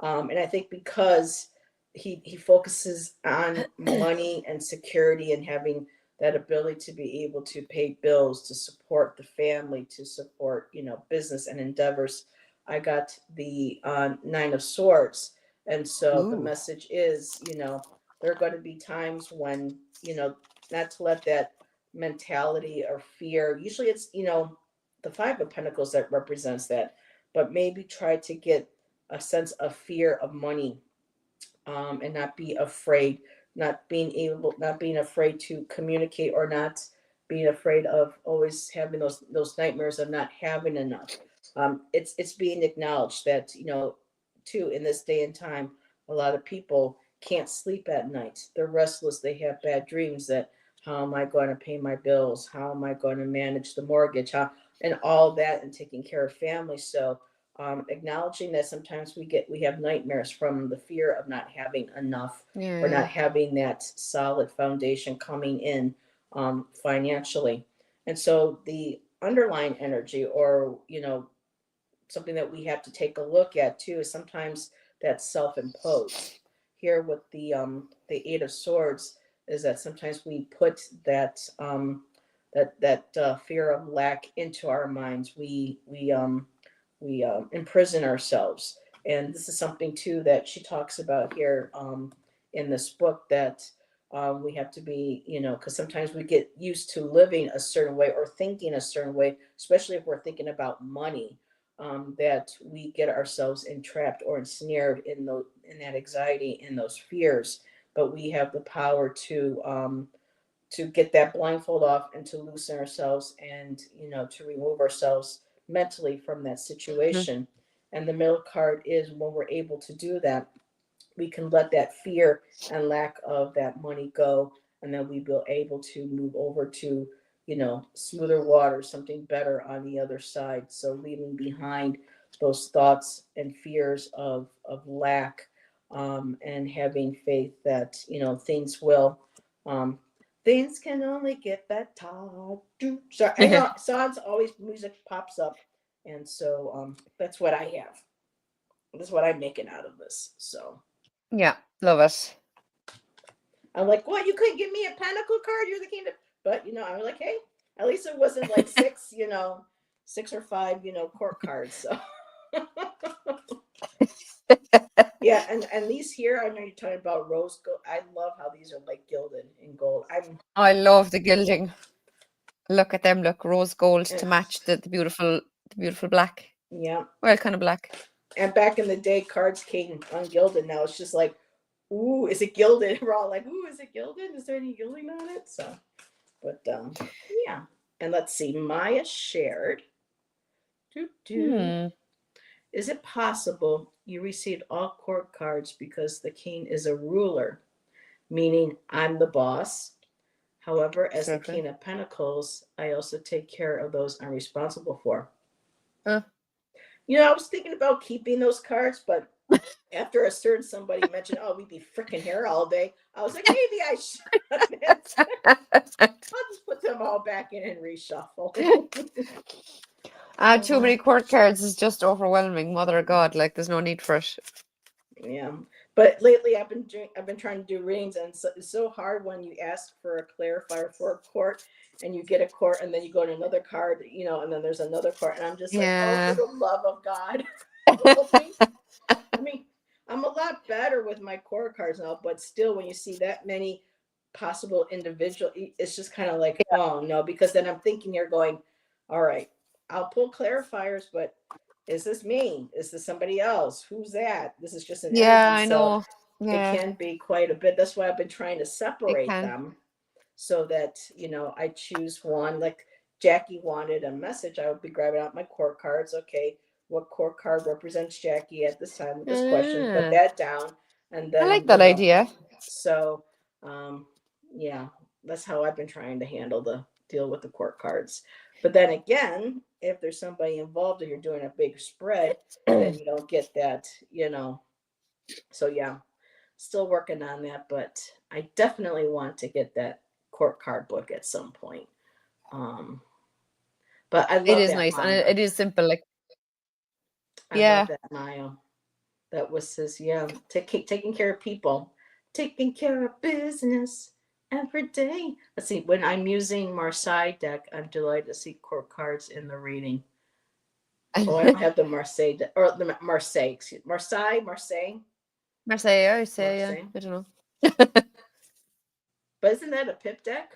And I think because he focuses on money and security and having that ability to be able to pay bills, to support the family, to support, business and endeavors. I got the 9 of Swords. And so the Ooh. message is, there are going to be times when, not to let that mentality or fear, usually it's, the Five of Pentacles that represents that, but maybe try to get a sense of fear of money, and not be afraid, not being afraid to communicate, or not being afraid of always having those nightmares of not having enough. It's being acknowledged that, too, in this day and time, a lot of people can't sleep at night. They're restless. They have bad dreams that, how am I going to pay my bills? How am I going to manage the mortgage? How, and all that, and taking care of family. So, acknowledging that sometimes we have nightmares from the fear of not having enough, or not Yeah. having that solid foundation coming in, financially. And so the underlying energy, or something that we have to take a look at too, is sometimes that's self-imposed. Here with the Eight of Swords, is that sometimes we put that fear of lack into our minds. We imprison ourselves, and this is something too that she talks about here, in this book, that we have to be, because sometimes we get used to living a certain way or thinking a certain way, especially if we're thinking about money, that we get ourselves entrapped or ensnared in that anxiety, in those fears. But we have the power to get that blindfold off, and to loosen ourselves, and to remove ourselves mentally from that Mhm. situation. And the middle card is, when we're able to do that, we can let that fear and lack of that money go, and then we be able to move over to, smoother water, something better on the other side. So leaving behind those thoughts and fears of lack, and having faith that, things will, um, things can only get better. So I know songs, always music pops up, and so, that's what I have. That's what I'm making out of this. So Yeah, love it. I'm like, what? You couldn't give me a pentacle card? You're the king of. But I'm like, hey, at least it wasn't like six, 6 or 5, court cards. So yeah, and these here, I know you're talking about rose gold. I love how these are like gilded in gold. I love the gilding. Look at them, look, rose gold And, to match the beautiful black. yeah, Well, kind of black. and back in the day, cards came ungilded. Now it's just like, ooh, is it gilded? We're all like, ooh, is it gilded? Is there any gilding on it? So, but yeah. And let's see, Maya shared. Doo doo. Hmm. Is it possible you received all court cards because the king is a ruler, meaning I'm the boss? However, as the Absolutely. king of pentacles, I also take care of those I'm responsible for. Uh, I was thinking about keeping those cards, but after a certain somebody mentioned, oh, we'd be freaking here all day, I was like, maybe I shouldn't. I'll just put them all back in and reshuffle. Too many court cards is just overwhelming. Mother of God, like there's no need for it. Yeah, but lately I've been trying to do readings, and it's so hard when you ask for a clarifier for a court, and you get a court, and then you go to another card, and then there's another court, and I'm just like, oh, for Yeah. the love of God, help me. I mean, I'm a lot better with my court cards now, but still, when you see that many possible individual, it's just kind of like, oh no, because then I'm thinking you're going, all right, I'll pull clarifiers, but is this me? Is this somebody else? Who's that? This is just an Yeah, energy. I So know. it Yeah, can be quite a bit. That's why I've been trying to it separate can. them, so that, I choose one. Like Jackie wanted a message, I would be grabbing out my court cards. Okay, what court card represents Jackie at this time with this question? Put Ah, that down, and I then, like that idea. so, yeah, that's how I've been trying to deal with the court cards. But then again, if there's somebody involved and you're doing a big spread, then you don't get that. So yeah, still working on that, but I definitely want to get that court card book at some point. Um, but I It love is that nice and Maya. it is simple. Like, I love yeah, that Maya. That was his, yeah, taking care of people, taking care of business every day. Let's see, when I'm using Marseille deck, I'm delighted to see court cards in the reading. Oh, I don't have the Marseille or the Marseille, excuse Marseille, Marseille, I say, yeah. Marseille. I don't know. But isn't that a pip deck?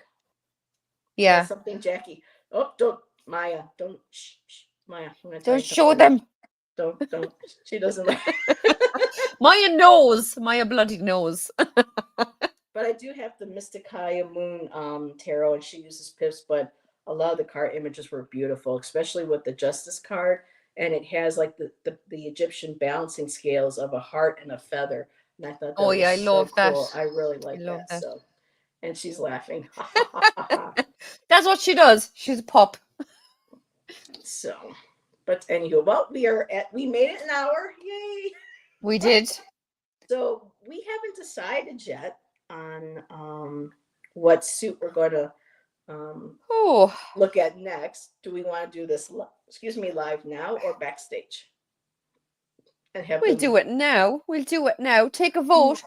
Yeah. That's something Jackie. Oh, don't, Maya. Don't. Shh, shh. Maya, I'm going to tell Don't you show something. them. Don't. She doesn't like. Maya knows. Maya bloody knows. But I do have the Mystic High Moon tarot, and she uses pips, but a lot of the card images were beautiful, especially with the Justice card. And it has like the Egyptian balancing scales of a heart and a feather. And I thought Oh that was yeah, I so love that. cool. I really I like love that. that. So, and she's laughing. That's what she does. She's a pup. So, but anywho, well, we made it an hour. Yay. We did. So we haven't decided yet on what suit we're going to Oh, look at next. Do we want to do this, live now or backstage? And have we'll them. do it now. We'll do it now. Take a vote.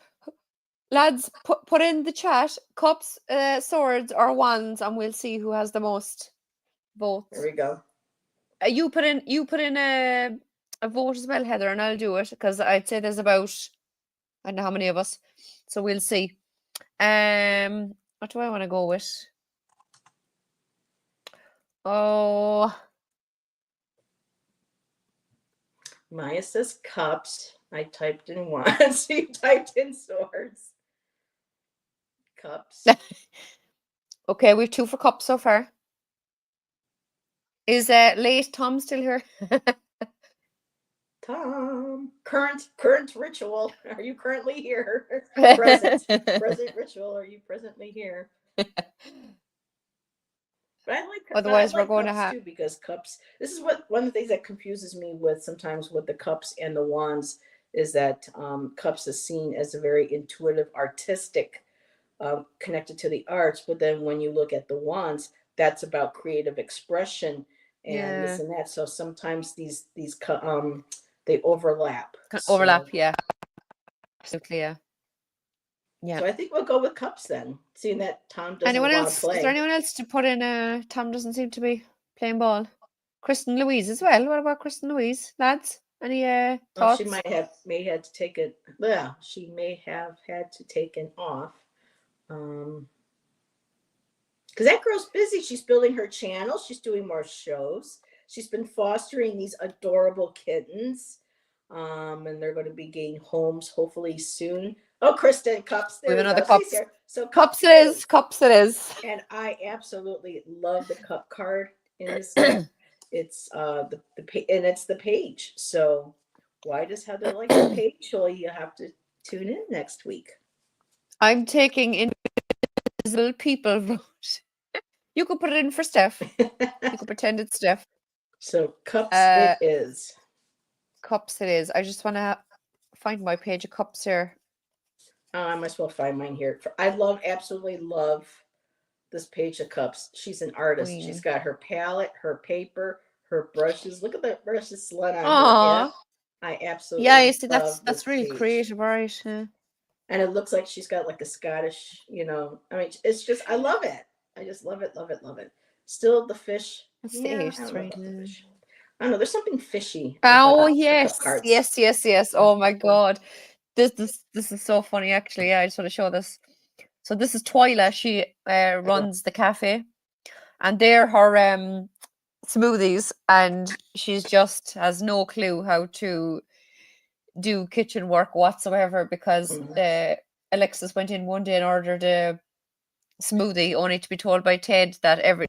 Lads, put in the chat cups, swords, or wands, and we'll see who has the most votes. There we go. You put in a vote as well, Heather, and I'll do it because I'd say there's about, I don't know how many of us, so we'll see. What do I want to go with? Oh, Maya says cups. I typed in wands. You typed in swords. Cups. okay, we've 2 for cups so far. Is late Tom still here? Tom, current ritual. Are you currently here? Present ritual. Are you presently here? But Otherwise, we're like going to cups have. too, because cups. This is what one of the things that confuses me with sometimes with the cups and the wands is that cups is seen as a very intuitive, artistic, connected to the arts. But then when you look at the wands, that's about creative expression and this Yeah. and that. So sometimes these they overlap. Overlap, So, yeah. Absolutely, yeah. Yeah. so I think we'll go with cups then, seeing that Tom doesn't Anyone want to else? play. Is there anyone else to put in? Tom doesn't seem to be playing ball. Kristen Louise as well. What about Kristen Louise, lads? Any thoughts? She may have to take it. Yeah, she may have had to take it off. Because that girl's busy. She's building her channel. She's doing more shows. She's been fostering these adorable kittens. And they're going to be getting homes hopefully soon. Oh, Kristen, cups. There We have we another go. cups. She's here. So Cups it is. Cups it is. And I absolutely love the cup card in this deck. It's and it's the page. So why does Heather like the page? Well, you have to tune in next week. I'm taking invisible people vote. You could put it in for Steph. You could pretend it's Steph. So cups it is. Cups it is. I just want to find my page of cups here. I might as well find mine here. I absolutely love this page of cups. She's an artist. Queen. She's got her palette, her paper, her brushes. Look at the brushes slung on her hip. I absolutely you see, love that's really page. creative, right? Yeah. And it looks like she's got like a Scottish, I mean, it's just, I love it. I just love it, love it, love it. Still the fish. That's Yeah, the I eight, don't know right? about the fish. I don't know. There's something fishy. Oh about yes, cup cards. yes. Oh my god, this is so funny. Actually, yeah, I just want to show this. So this is Twyla. She runs the cafe, and they're her smoothies, and she's just has no clue how to do kitchen work whatsoever because Alexis went in one day and ordered a smoothie, only to be told by Ted that every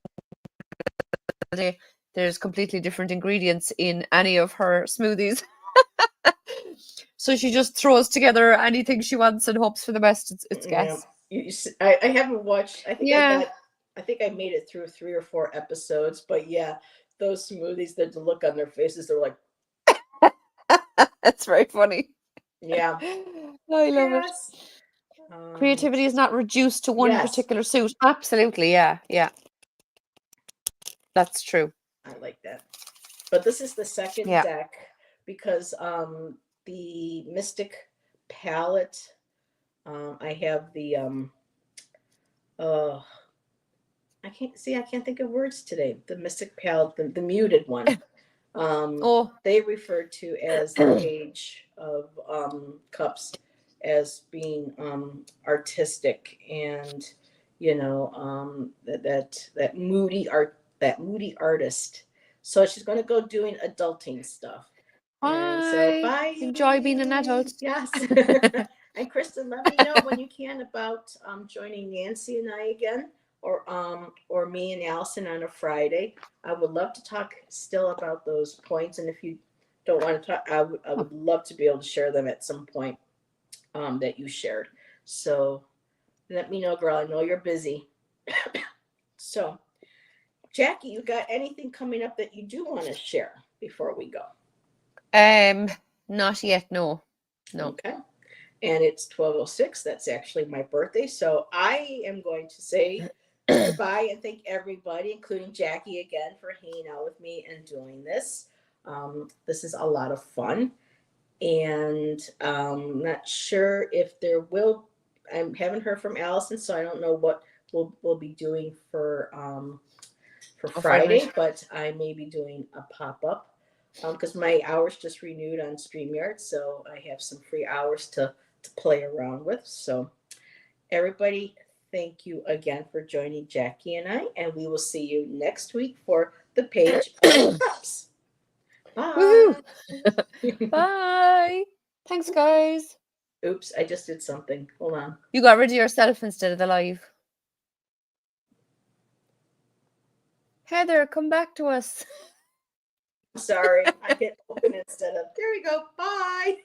day there's completely different ingredients in any of her smoothies. So she just throws together anything she wants and hopes for the best. It's gas. I haven't watched. I think I made it through 3 or 4 episodes, but yeah, those smoothies, the look on their faces, they're like, that's very funny. Yeah, I love it. Creativity is not reduced to one particular suit. Absolutely, yeah. That's true. I like that. But this is the second deck because the Mystic palette, I have the I can't think of words today. The Mystic palette, the muted one. They refer to as the Page of Cups as being artistic, and that moody artist. So she's going to go doing adulting stuff. And so Bye. bye. Enjoy being an adult. Yes. And Kristen, let me know when you can about joining Nancy and I again, or me and Allison on a Friday. I would love to talk still about those points, and if you don't want to talk, I would love to be able to share them at some point that you shared. So let me know, girl. I know you're busy. So, Jackie, you got anything coming up that you do want to share before we go? Not yet. No. Okay. And it's 12:06. That's actually my birthday. So I am going to say goodbye and thank everybody, including Jackie, again for hanging out with me and doing this. This is a lot of fun. And not sure if there will. I haven't heard from Allison, so I don't know what we'll be doing for Friday, but I may be doing a pop up because my hours just renewed on StreamYard, so I have some free hours to play around with. So everybody, thank you again for joining Jackie and I, and we will see you next week for the Page of Cups. Bye. Bye. Thanks, guys. Oops, I just did something. Hold on. You got rid of yourself instead of the live. Heather, come back to us. Sorry, I hit open instead of. There we go. Bye.